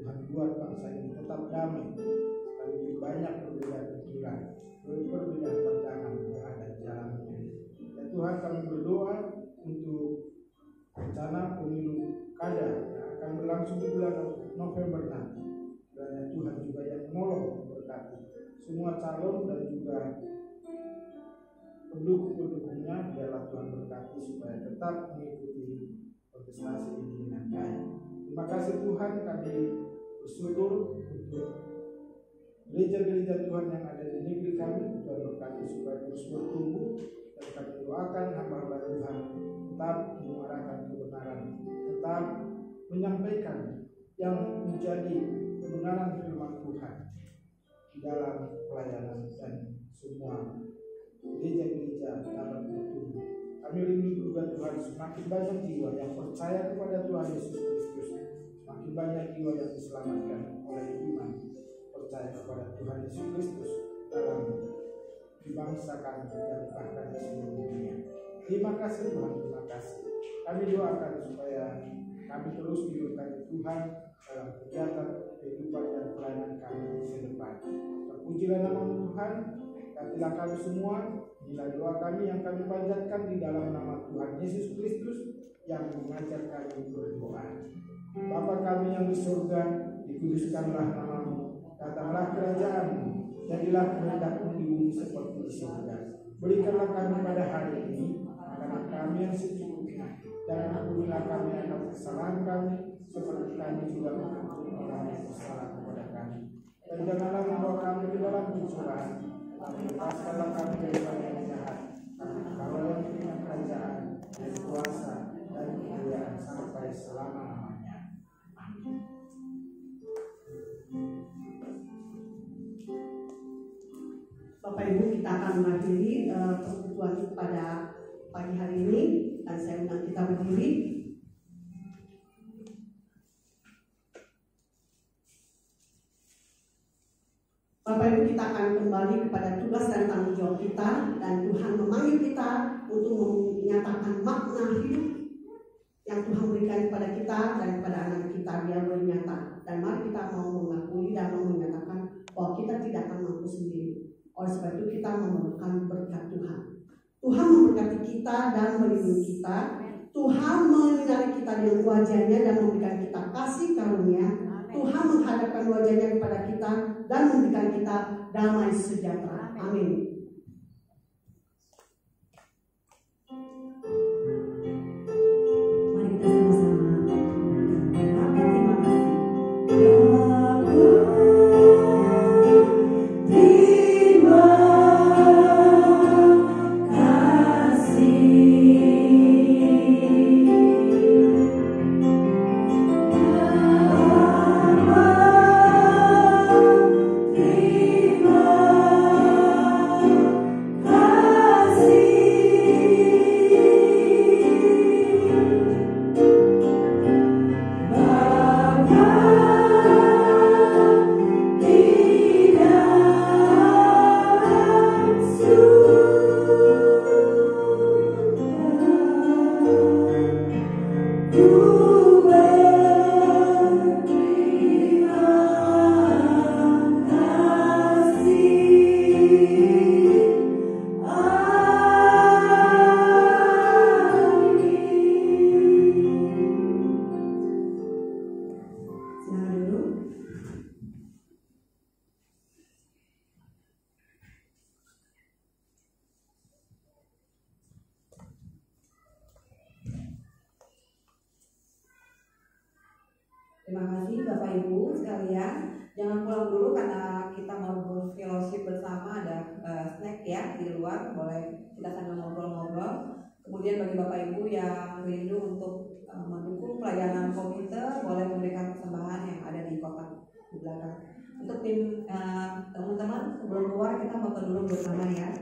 Tuhan buat bangsa ini tetap damai, dan lebih banyak perbedaan pikiran, perbedaan pandangan yang ada di dalamnya. Ya Tuhan, kami berdoa untuk rencana pemilu kada yang akan berlangsung di bulan November nanti. Kiranya Tuhan juga yang menolong, memberkati semua calon dan juga pendukung-pendukungnya. Biarlah Tuhan berkati supaya tetap mengikuti kontestasi ini dengan baik. Terima kasih Tuhan, kami bersyukur untuk gereja-gereja Tuhan yang ada di negeri kami. Tuhan berkati supaya terus bertumbuh, dan kami doakan hamba-hamba Tuhan tetap menyuarakan kebenaran, tetap menyampaikan yang menjadi kebenaran firman Tuhan di dalam pelayanan, dan semua gereja-gereja dapat bertumbuh. Kami rindu juga Tuhan, semakin banyak jiwa yang percaya kepada Tuhan Yesus Kristus, semakin banyak jiwa yang diselamatkan oleh iman percaya kepada Tuhan Yesus Kristus dalam di bangsa kami dan bahkan di seluruh dunia. Terima kasih Tuhan, terima kasih. Kami doakan supaya kami terus diberkati Tuhan dalam kegiatan kehidupan dan pelayanan kami ke depan. Terpujilah nama Tuhan. Berkatilah kami semua. Inilah doa kami yang kami panjatkan di dalam nama Tuhan Yesus Kristus yang mengajar kami berdoa. Bapa kami yang di surga, dikuduskanlah nama-Mu. Datanglah kerajaan-Mu. Jadilah kehendak-Mu di bumi seperti di surga. Berikanlah kami pada hari ini makanan kami yang secukupnya. Dan ampunilah kami atas kesalahan kami, seperti kami juga mengampuni orang yang bersalah kepada kami. Dan janganlah membawa kami ke dalam pencobaan, tapi lepaskanlah kami dari yang jahat. Karena Engkau yang mengakhiri persekutuan pada pagi hari ini, dan saya undang kita berdiri. Bapak Ibu, kita akan kembali kepada tugas dan tanggung jawab kita, dan Tuhan memanggil kita untuk menyatakan makna hidup yang Tuhan berikan kepada kita dan kepada anak kita. Dia boleh nyata, dan mari kita mau mengakui dan mau menyatakan bahwa kita tidak akan mampu sendiri. Oleh sebab itu kita memerlukan berkat Tuhan. Tuhan memberkati kita dan melindungi kita. Tuhan menyinari kita dengan wajahnya dan memberikan kita kasih karunia. Tuhan menghadapkan wajahnya kepada kita dan memberikan kita damai sejahtera. Amin. Mari kita sama-sama berterima kasih. Terima kasih Bapak Ibu sekalian. Jangan pulang dulu karena kita mau berfellowship bersama, ada snack ya di luar, boleh kita sambil ngobrol-ngobrol. Kemudian bagi Bapak Ibu yang rindu untuk mendukung pelayanan komputer, boleh memberikan persembahan yang ada di kotak di belakang. Untuk tim teman-teman sebelum keluar kita foto dulu bersama ya.